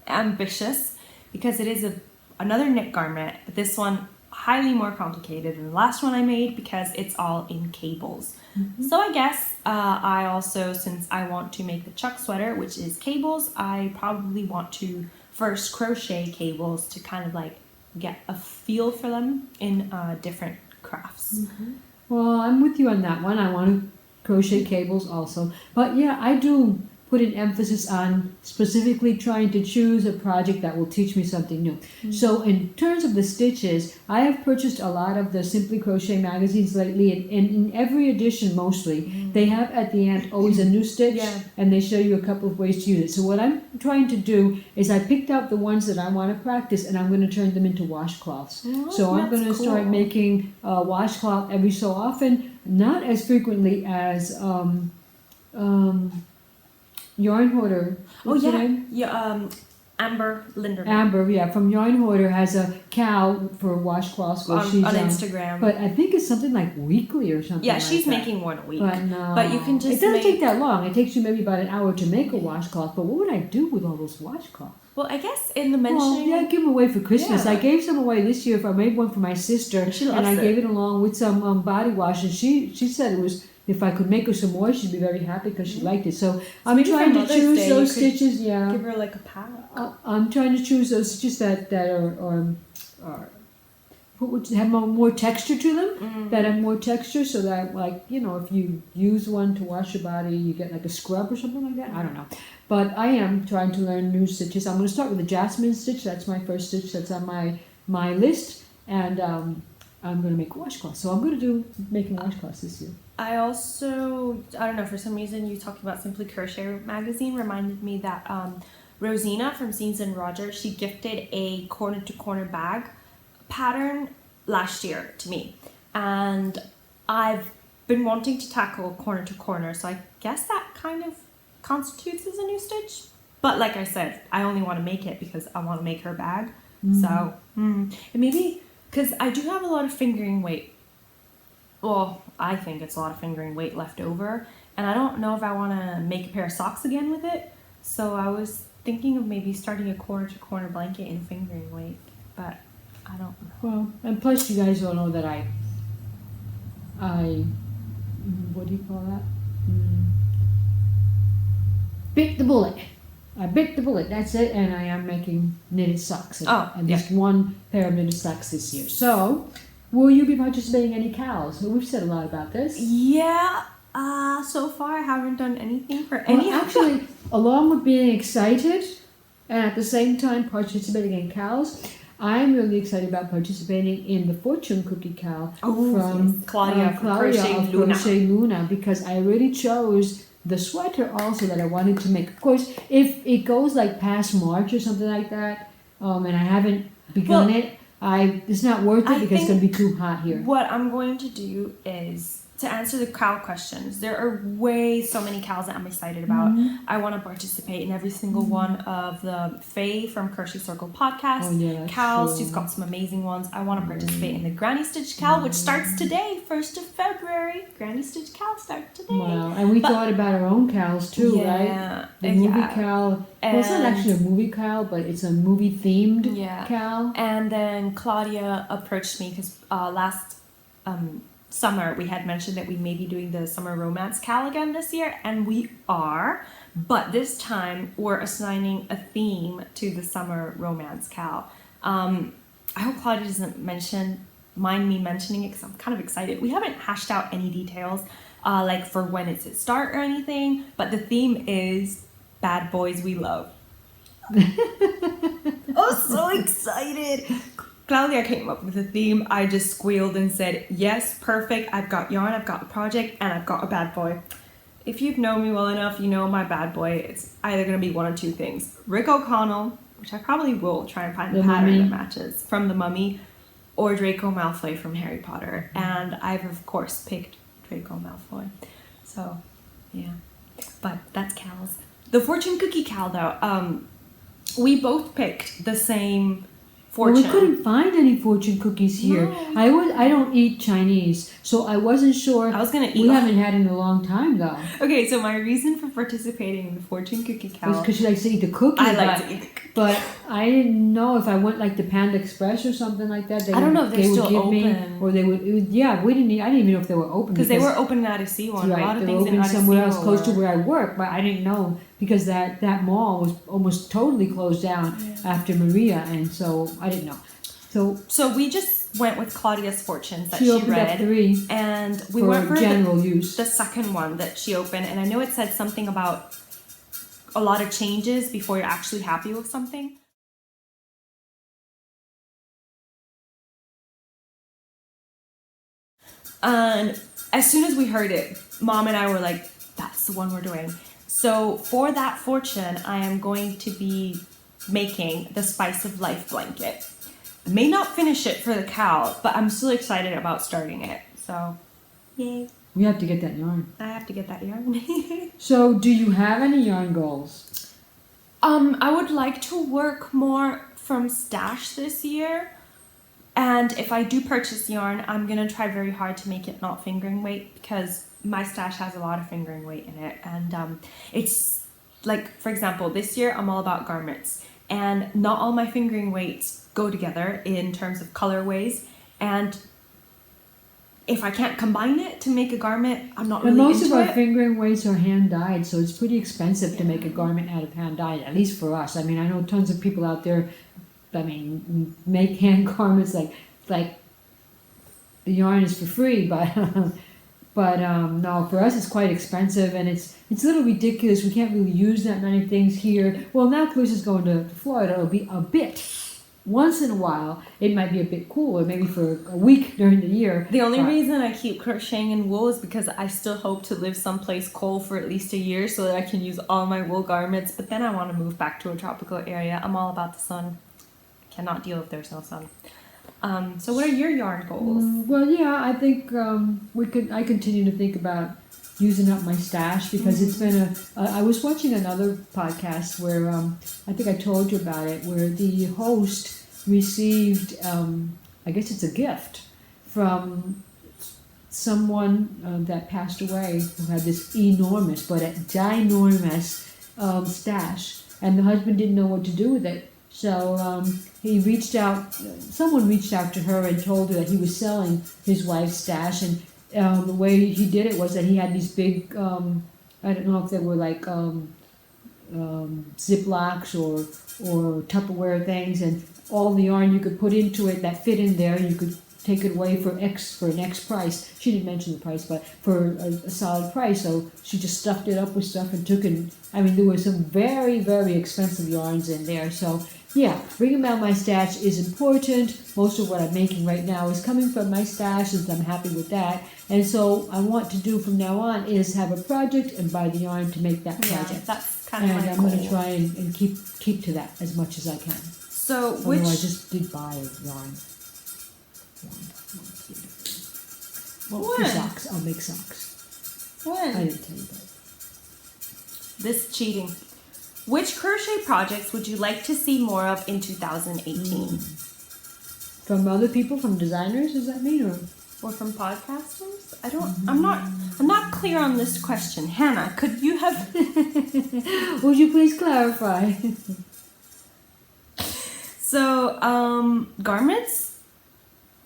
[SPEAKER 1] ambitious because it is another knit garment, but this one highly more complicated than the last one I made because it's all in cables. So I guess I also, since I want to make the Chuck sweater, which is cables, I probably want to first crochet cables to kind of like get a feel for them in different crafts.
[SPEAKER 2] Well, I'm with you on that one. I want to crochet cables also. But yeah, I do put an emphasis on specifically trying to choose a project that will teach me something new. So in terms of the stitches, I have purchased a lot of the Simply Crochet magazines lately, and in every edition mostly, they have at the end always a new stitch, and they show you a couple of ways to use it. So what I'm trying to do is I picked out the ones that I want to practice, and I'm going to turn them into washcloths. So I'm going to start making washcloth every so often, not as frequently as yarn hoarder.
[SPEAKER 1] Amber Linderman.
[SPEAKER 2] Amber, yeah, from Yarn Hoarder has a cow for washcloths.
[SPEAKER 1] On Instagram.
[SPEAKER 2] But I think it's something like weekly or something.
[SPEAKER 1] Yeah,
[SPEAKER 2] like
[SPEAKER 1] she's
[SPEAKER 2] that.
[SPEAKER 1] making one a week.
[SPEAKER 2] But no,
[SPEAKER 1] but you can just
[SPEAKER 2] it doesn't take that long. It takes you maybe about an hour to make a washcloth. But what would I do with all those washcloths?
[SPEAKER 1] Well, I guess in the mentioning...
[SPEAKER 2] Well, yeah, give them away for Christmas.
[SPEAKER 1] Yeah.
[SPEAKER 2] I gave some away this year. If I made one for my sister, and I gave it along with some body wash, and she said it was... If I could make her some more, she'd be very happy because she liked it. So I'm trying to choose those stitches. Yeah,
[SPEAKER 1] give her like a pack.
[SPEAKER 2] I'm trying to choose those stitches that are have more texture to them. That have more texture, so that like if you use one to wash your body, you get like a scrub or something like that. I don't know, but I am trying to learn new stitches. I'm going to start with the jasmine stitch. That's my first stitch. That's on my list, and I'm going to make washcloths. So I'm going to do making washcloths this year.
[SPEAKER 1] I don't know, for some reason you talking about Simply Crochet magazine reminded me that Rosina from Sewn Roger, she gifted a corner to corner bag pattern last year to me. And I've been wanting to tackle corner to corner, so I guess that kind of constitutes as a new stitch. But like I said, I only want to make it because I want to make her bag. So, and maybe, because I do have a lot of fingering weight. Well, I think it's a lot of fingering weight left over, and I don't know if I want to make a pair of socks again with it. So I was thinking of maybe starting a corner to corner blanket in fingering weight, but I don't know.
[SPEAKER 2] Well, and plus you guys all know that I what do you call that? Bit the bullet. I bit the bullet. That's it, and I am making knitted socks. And just one pair of knitted socks this year. So. Will you be participating in any cows? We've said a lot about this.
[SPEAKER 1] Yeah, so far I haven't done anything for any.
[SPEAKER 2] Well, actually, along with being excited and at the same time participating in cows, I'm really excited about participating in the fortune cookie cow from
[SPEAKER 1] Claudia
[SPEAKER 2] of Crochet Luna, because I really chose the sweater also that I wanted to make. Of course, if it goes like past March or something like that, and I haven't begun it, it's not worth it because it's going to be too hot here.
[SPEAKER 1] What I'm going to do is to answer the cow questions. There are so many cows that I'm excited about. I want to participate in every single one of the Faye from Crochet Circle podcast cows. She's got some amazing ones. I want to participate in the Granny Stitch cow, which starts today, 1st of February. Granny Stitch cow starts today.
[SPEAKER 2] Wow, and we thought about our own cows too, right? The movie cow. Well, it's not actually a movie cow, but it's a movie themed cow.
[SPEAKER 1] And then Claudia approached me because last summer we had mentioned that we may be doing the summer romance cow again this year, and we are, but this time we're assigning a theme to the summer romance cow. I hope Claudia doesn't mind me mentioning it because I'm kind of excited. We haven't hashed out any details like for when it's at start or anything, but the theme is Bad Boys We Love. I'm so excited. Claudia came up with a theme. I just squealed and said, yes, perfect. I've got yarn, I've got a project, and I've got a bad boy. If you've known me well enough, you know my bad boy. It's either going to be one of two things. Rick O'Connell, which I probably will try and find the pattern that matches, from The Mummy, or Draco Malfoy from Harry Potter. And I've, of course, picked Draco Malfoy. So, yeah. But that's cows. The fortune cookie cow, though, we both picked the same fortune.
[SPEAKER 2] Well, we couldn't find any fortune cookies here. No. I don't eat Chinese, so I wasn't sure.
[SPEAKER 1] I was gonna eat.
[SPEAKER 2] We haven't had it in a long time though.
[SPEAKER 1] Okay, so my reason for participating in the fortune cookie cow
[SPEAKER 2] was because she likes to eat the cookie.
[SPEAKER 1] I like to eat the cookie.
[SPEAKER 2] But I didn't know if I went like to Panda Express or something like that.
[SPEAKER 1] I don't know if they're still open.
[SPEAKER 2] Or they would. We didn't. I didn't even know if they were open
[SPEAKER 1] because they were open at Odyssey one.
[SPEAKER 2] Right,
[SPEAKER 1] a lot of
[SPEAKER 2] they
[SPEAKER 1] things
[SPEAKER 2] were open
[SPEAKER 1] in
[SPEAKER 2] somewhere else close to where I work, but I didn't know because that mall was almost totally closed down after Maria, and so I didn't know.
[SPEAKER 1] So we just went with Claudia's fortunes that
[SPEAKER 2] she opened
[SPEAKER 1] read,
[SPEAKER 2] up 3,
[SPEAKER 1] and we went for
[SPEAKER 2] general use.
[SPEAKER 1] The second one that she opened, and I know it said something about a lot of changes before you're actually happy with something. And as soon as we heard it, Mom and I were like, "That's the one we're doing." So for that fortune, I am going to be making the Spice of Life blanket. I may not finish it for the cow, but I'm still excited about starting it. So, yay.
[SPEAKER 2] We have to get that yarn.
[SPEAKER 1] I have to get that yarn.
[SPEAKER 2] So, do you have any yarn goals?
[SPEAKER 1] I would like to work more from stash this year. And if I do purchase yarn, I'm going to try very hard to make it not fingering weight, because my stash has a lot of fingering weight in it. And it's like, for example, this year I'm all about garments. And not all my fingering weights go together in terms of colorways. And if I can't combine it to make a garment, I'm not really into it.
[SPEAKER 2] And most of our fingering weights are hand-dyed, so it's pretty expensive to make a garment out of hand-dyed, at least for us. I mean, I know tons of people out there, I mean, make hand garments like the yarn is for free, but no, for us it's quite expensive, and it's a little ridiculous. We can't really use that many things here. Well, now Clarissa's going to Florida. It'll be a bit. Once in a while, it might be a bit cooler, maybe for a week during the year.
[SPEAKER 1] The only reason I keep crocheting in wool is because I still hope to live someplace cold for at least a year so that I can use all my wool garments. But then I want to move back to a tropical area. I'm all about the sun. Cannot deal if there's no sun. So what are your yarn goals?
[SPEAKER 2] Well, yeah, I think I continue to think about using up my stash, because it's been I was watching another podcast where I think I told you about it, where the host received I guess it's a gift from someone that passed away, who had this enormous but a ginormous stash, and the husband didn't know what to do with it. So someone reached out to her and told her that he was selling his wife's stash, and the way he did it was that he had these big, I don't know if they were like Ziplocs or Tupperware things, and all the yarn you could put into it that fit in there, you could take it away for an X price. She didn't mention the price, but for a solid price. So she just stuffed it up with stuff and took it. I mean, there were some very, very expensive yarns in there. So yeah, bringing out my stash is important. Most of what I'm making right now is coming from my stash, and I'm happy with that. And so I want to do from now on is have a project and buy the yarn to make that project.
[SPEAKER 1] Yeah, that's kind of my
[SPEAKER 2] And I'm going to try and keep to that as much as I can.
[SPEAKER 1] So
[SPEAKER 2] although I just did buy yarn. Well, for socks. I'll make socks.
[SPEAKER 1] When?
[SPEAKER 2] I didn't tell you that.
[SPEAKER 1] This cheating. Which crochet projects would you like to see more of in 2018?
[SPEAKER 2] From other people, from designers, does that mean,
[SPEAKER 1] or from podcasters? I'm not clear on this question. Hannah, could you have
[SPEAKER 2] would you please clarify?
[SPEAKER 1] So, garments?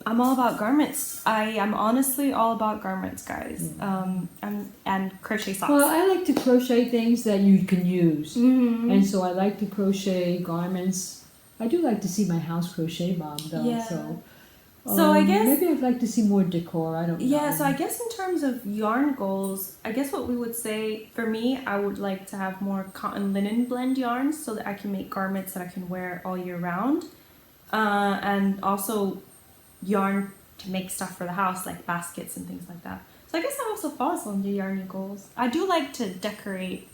[SPEAKER 1] I'm all about garments. I am honestly all about garments, guys. And crochet socks.
[SPEAKER 2] Well, I like to crochet things that you can use.
[SPEAKER 1] Mm-hmm.
[SPEAKER 2] And so I like to crochet garments. I do like to see my house crochet mom, though.
[SPEAKER 1] Yeah.
[SPEAKER 2] So
[SPEAKER 1] I guess
[SPEAKER 2] maybe I'd like to see more decor. I don't know.
[SPEAKER 1] Yeah, so I guess in terms of yarn goals, I guess what we would say, for me, I would like to have more cotton linen blend yarns so that I can make garments that I can wear all year round. And also yarn to make stuff for the house, like baskets and things like that. So I guess that also falls under yarny goals. I do like to decorate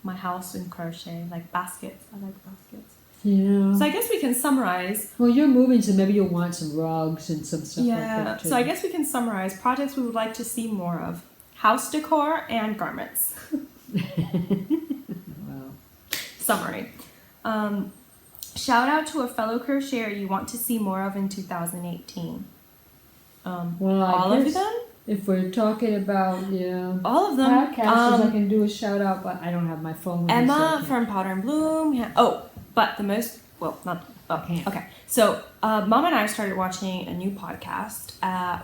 [SPEAKER 1] my house in crochet, like baskets. I like baskets.
[SPEAKER 2] Yeah.
[SPEAKER 1] So I guess we can summarize.
[SPEAKER 2] Well, you're moving, so maybe you'll want some rugs and some stuff like that too.
[SPEAKER 1] So I guess we can summarize projects we would like to see more of: house decor and garments.
[SPEAKER 2] Wow.
[SPEAKER 1] Summary. Shout out to a fellow crocheter you want to see more of in 2018.
[SPEAKER 2] Well,
[SPEAKER 1] all of them?
[SPEAKER 2] If we're talking about,
[SPEAKER 1] all of them.
[SPEAKER 2] Podcasters, I can do a shout out, but I don't have my phone with me.
[SPEAKER 1] Emma from Powder and Bloom. Yeah. Oh, but the most, well, not, okay. So, Mom and I started watching a new podcast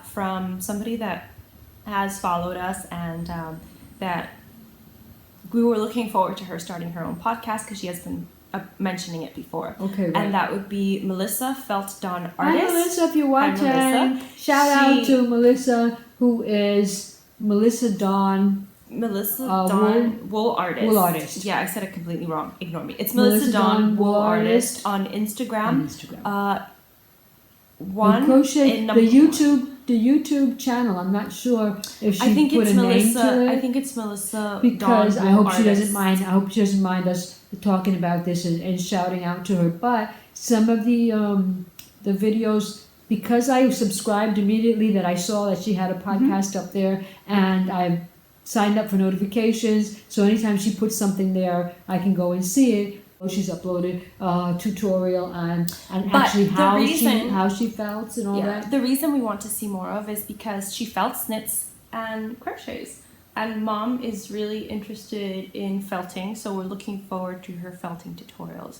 [SPEAKER 1] from somebody that has followed us, and that we were looking forward to her starting her own podcast because she has been mentioning it before.
[SPEAKER 2] Okay, right.
[SPEAKER 1] And that would be Melissa Felt Dawn Artist.
[SPEAKER 2] Hi, Melissa, if you're watching.
[SPEAKER 1] Hi,
[SPEAKER 2] Shout out to Melissa, who is Melissa Dawn.
[SPEAKER 1] Wool Artist.
[SPEAKER 2] Wool Artist.
[SPEAKER 1] Yeah, I said it completely wrong. Ignore me. It's Melissa Dawn Wool Artist on Instagram. One
[SPEAKER 2] crochet the YouTube channel. I'm not sure if she put a name to it.
[SPEAKER 1] I think it's Melissa
[SPEAKER 2] because
[SPEAKER 1] Dawn
[SPEAKER 2] I hope
[SPEAKER 1] Artist.
[SPEAKER 2] she doesn't mind. I hope she doesn't mind us talking about this and shouting out to her. But some of the videos, because I subscribed immediately that I saw that she had a podcast up there, and I signed up for notifications. So anytime she puts something there, I can go and see it. She's uploaded a tutorial on
[SPEAKER 1] But
[SPEAKER 2] actually
[SPEAKER 1] the reason-
[SPEAKER 2] how she felts and all that.
[SPEAKER 1] The reason we want to see more of is because she felts, knits, and crochets. And Mom is really interested in felting, so we're looking forward to her felting tutorials.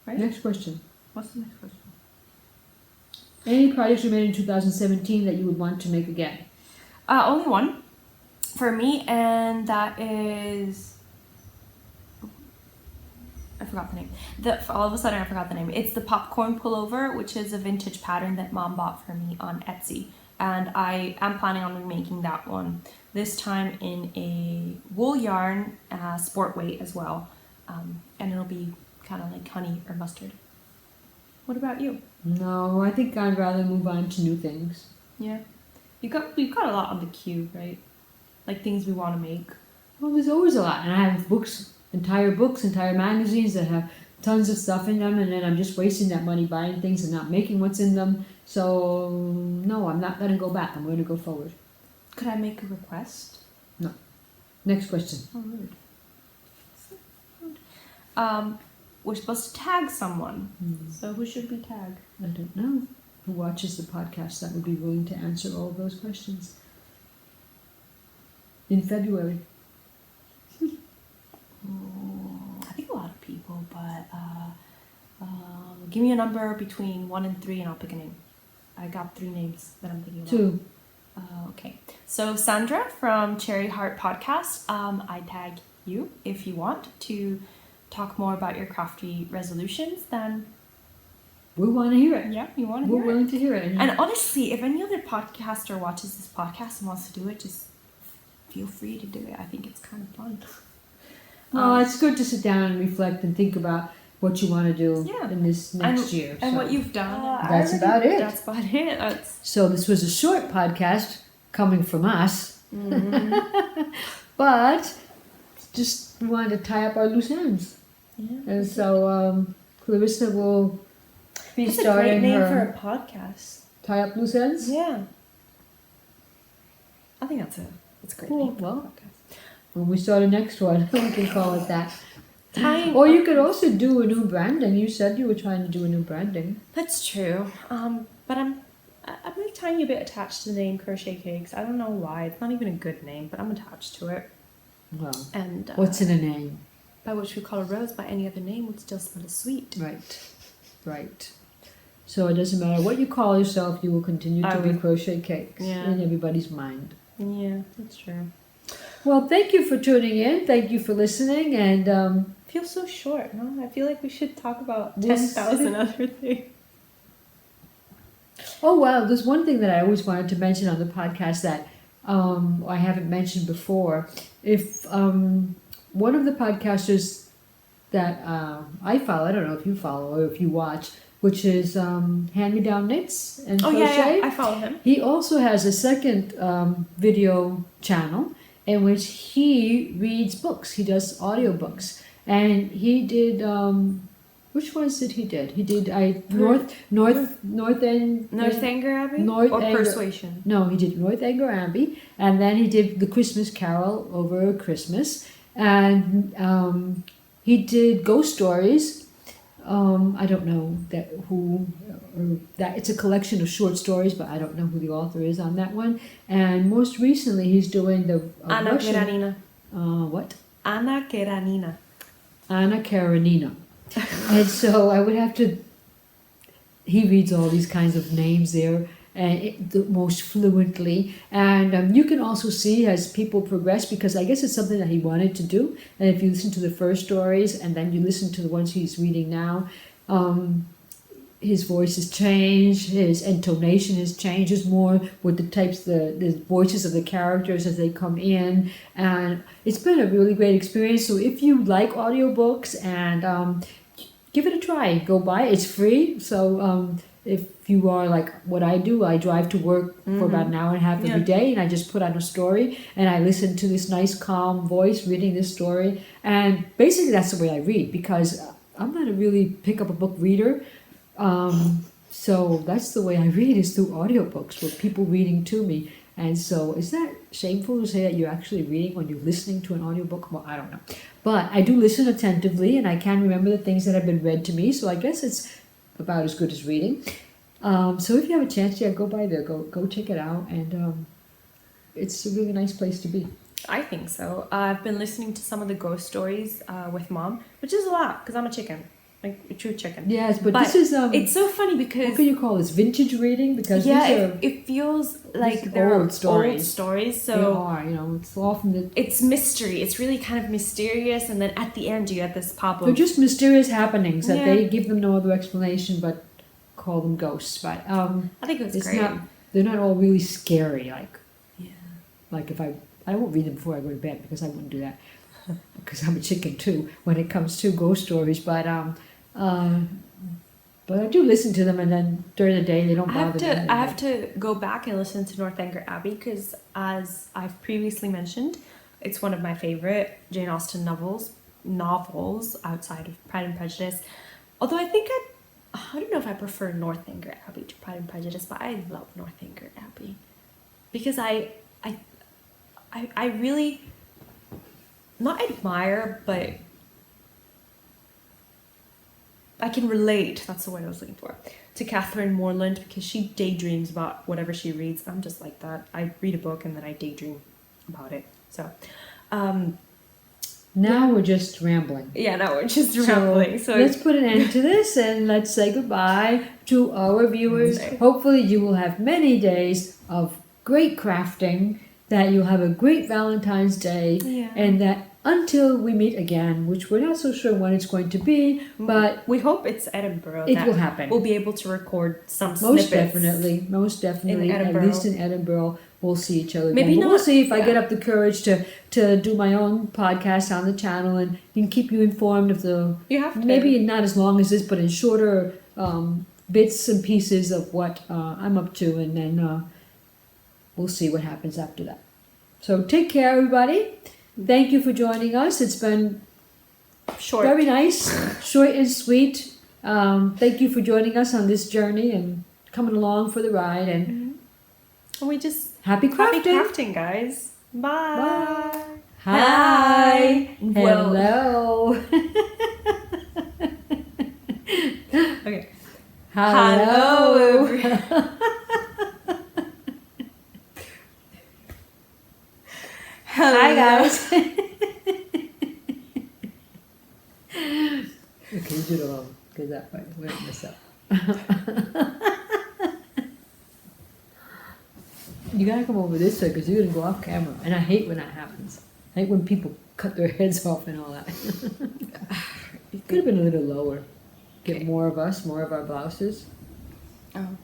[SPEAKER 1] Right?
[SPEAKER 2] Next question.
[SPEAKER 1] What's the next question?
[SPEAKER 2] Any projects you made in 2017 that you would want to make again?
[SPEAKER 1] Only one for me, and that is... I forgot the name. All of a sudden I forgot the name. It's the popcorn pullover, which is a vintage pattern that Mom bought for me on Etsy. And I am planning on remaking that one, this time in a wool yarn sport weight as well. And it'll be kind of like honey or mustard. What about you?
[SPEAKER 2] No, I think I'd rather move on to new things.
[SPEAKER 1] Yeah. We've got a lot on the queue, right? Like things we want to make.
[SPEAKER 2] Well, there's always a lot. And I have entire magazines that have tons of stuff in them, and then I'm just wasting that money buying things and not making what's in them. So, no, I'm not going to go back. I'm going to go forward.
[SPEAKER 1] Could I make a request?
[SPEAKER 2] No. Next question.
[SPEAKER 1] Oh, rude. We're supposed to tag someone. So who should we tag?
[SPEAKER 2] I don't know who watches the podcast that would be willing to answer all of those questions. In February.
[SPEAKER 1] I think a lot of people, but give me a number between 1 and 3 and I'll pick a name. I got 3 names that I'm thinking about.
[SPEAKER 2] 2.
[SPEAKER 1] Okay. So Sandra from Cherry Heart Podcast, I tag you if you want to talk more about your crafty resolutions, then
[SPEAKER 2] we want to hear it.
[SPEAKER 1] Yeah, you want to hear it.
[SPEAKER 2] We're willing to hear it.
[SPEAKER 1] And honestly, if any other podcaster watches this podcast and wants to do it, just feel free to do it. I think it's kind of fun.
[SPEAKER 2] Well, it's good to sit down and reflect and think about what you want to do in this next year.
[SPEAKER 1] And what you've done.
[SPEAKER 2] That's about it.
[SPEAKER 1] That's about it.
[SPEAKER 2] So this was a short podcast coming from us. But just we wanted to tie up our loose ends. Yeah. And so Clarissa will be
[SPEAKER 1] That's
[SPEAKER 2] starting
[SPEAKER 1] a great name
[SPEAKER 2] her
[SPEAKER 1] for a podcast.
[SPEAKER 2] Tie Up Loose Ends?
[SPEAKER 1] Yeah. I think that's a great name for a podcast.
[SPEAKER 2] When we start a next one, we can call it that.
[SPEAKER 1] Or
[SPEAKER 2] you could also do a new branding. You said you were trying to do a new branding.
[SPEAKER 1] That's true. But I'm a tiny bit attached to the name Crochet Cakes. I don't know why. It's not even a good name, but I'm attached to it.
[SPEAKER 2] Well,
[SPEAKER 1] and
[SPEAKER 2] what's in a name?
[SPEAKER 1] By which we call a rose, by any other name would still smell as sweet.
[SPEAKER 2] Right. So it doesn't matter what you call yourself, you will continue to be Crochet Cakes in everybody's mind.
[SPEAKER 1] Yeah, that's true.
[SPEAKER 2] Well, thank you for tuning in. Thank you for listening. And
[SPEAKER 1] feels so short, huh? I feel like we should talk about 10,000 other things.
[SPEAKER 2] Oh, wow. There's one thing that I always wanted to mention on the podcast that I haven't mentioned before. If one of the podcasters that I follow, I don't know if you follow or if you watch, which is Hand Me Down Knits and Crochet.
[SPEAKER 1] Yeah, I follow him.
[SPEAKER 2] He also has a second video channel in which he reads books. He does audiobooks. And he did, which ones did he did? He did
[SPEAKER 1] Northanger Abbey? Persuasion?
[SPEAKER 2] No, he did Northanger Abbey. And then he did The Christmas Carol over Christmas. And he did ghost stories. I don't know that it's a collection of short stories, but I don't know who the author is on that one. And most recently, he's doing the
[SPEAKER 1] Anna Karenina.
[SPEAKER 2] What?
[SPEAKER 1] Anna Karenina.
[SPEAKER 2] Anna Karenina. And so I would have to. He reads all these kinds of names there, and the most fluently. And you can also see as people progress, because I guess it's something that he wanted to do. And if you listen to the first stories and then you listen to the ones he's reading now, his voice has changed, his intonation has changed. It's more with the voices of the characters as they come in. And it's been a really great experience. So if you like audiobooks, and give it a try. Go buy it. It's free. So if you are like what I do, I drive to work for about an hour and a half every day, and I just put on a story and I listen to this nice calm voice reading this story. And basically that's the way I read, because I'm not a really pick up a book reader. So that's the way I read, is through audiobooks with people reading to me. And so is that shameful to say that you're actually reading when you're listening to an audiobook. Well, I don't know. But I do listen attentively, and I can remember the things that have been read to me, so I guess it's about as good as reading. So if you have a chance, go by there, go check it out, and it's a really nice place to be.
[SPEAKER 1] I think so. I've been listening to some of the ghost stories with Mom, which is a lot because I'm a chicken, like a true chicken.
[SPEAKER 2] Yes, but this is
[SPEAKER 1] it's so funny because
[SPEAKER 2] what can you call this, vintage reading? Because
[SPEAKER 1] it feels like they're
[SPEAKER 2] old stories.
[SPEAKER 1] So
[SPEAKER 2] they are, it's often
[SPEAKER 1] it's mystery. It's really kind of mysterious, and then at the end you get this pop of.
[SPEAKER 2] They're just mysterious happenings that they give them no other explanation but call them ghosts. But
[SPEAKER 1] I think it's great.
[SPEAKER 2] They're not all really scary. Like if I won't read them before I go to bed because I wouldn't do that because I'm a chicken too when it comes to ghost stories. But I do listen to them, and then during the day they don't bother me.
[SPEAKER 1] I have to go back and listen to Northanger Abbey because, as I've previously mentioned, it's one of my favorite Jane Austen novels outside of Pride and Prejudice. Although I think I don't know if I prefer Northanger Abbey to Pride and Prejudice, but I love Northanger Abbey because I really not admire, but I can relate, that's the word I was looking for, to Catherine Morland because she daydreams about whatever she reads. I'm just like that. I read a book and then I daydream about it. So,
[SPEAKER 2] now we're just rambling.
[SPEAKER 1] Yeah, now we're just rambling. So
[SPEAKER 2] let's put an end to this and let's say goodbye to our viewers. Hopefully you will have many days of great crafting, that you'll have a great Valentine's Day, and that until we meet again, which we're not so sure when it's going to be, but
[SPEAKER 1] we hope it's Edinburgh.
[SPEAKER 2] It will happen.
[SPEAKER 1] We'll be able to record some
[SPEAKER 2] most
[SPEAKER 1] snippets.
[SPEAKER 2] Most definitely, at least in Edinburgh, we'll see each other.
[SPEAKER 1] Maybe
[SPEAKER 2] again.
[SPEAKER 1] not.
[SPEAKER 2] We'll see if I get up the courage to do my own podcast on the channel and keep you informed of the.
[SPEAKER 1] You have to.
[SPEAKER 2] Maybe not as long as this, but in shorter bits and pieces of what I'm up to, and then we'll see what happens after that. So take care, everybody. Thank you for joining us. It's been
[SPEAKER 1] short,
[SPEAKER 2] very nice, short and sweet. Thank you for joining us on this journey and coming along for the ride. And
[SPEAKER 1] we just
[SPEAKER 2] happy crafting.
[SPEAKER 1] Happy crafting, guys. Bye.
[SPEAKER 2] Bye. Hi. Hello.
[SPEAKER 1] Okay.
[SPEAKER 2] Hello. Hi guys. Okay, you do it alone, because that way we don't mess up. You gotta come over this way because you're gonna go off camera, and I hate when that happens. I hate when people cut their heads off and all that. It could have been a little lower. Get more of us, more of our blouses.
[SPEAKER 1] Oh.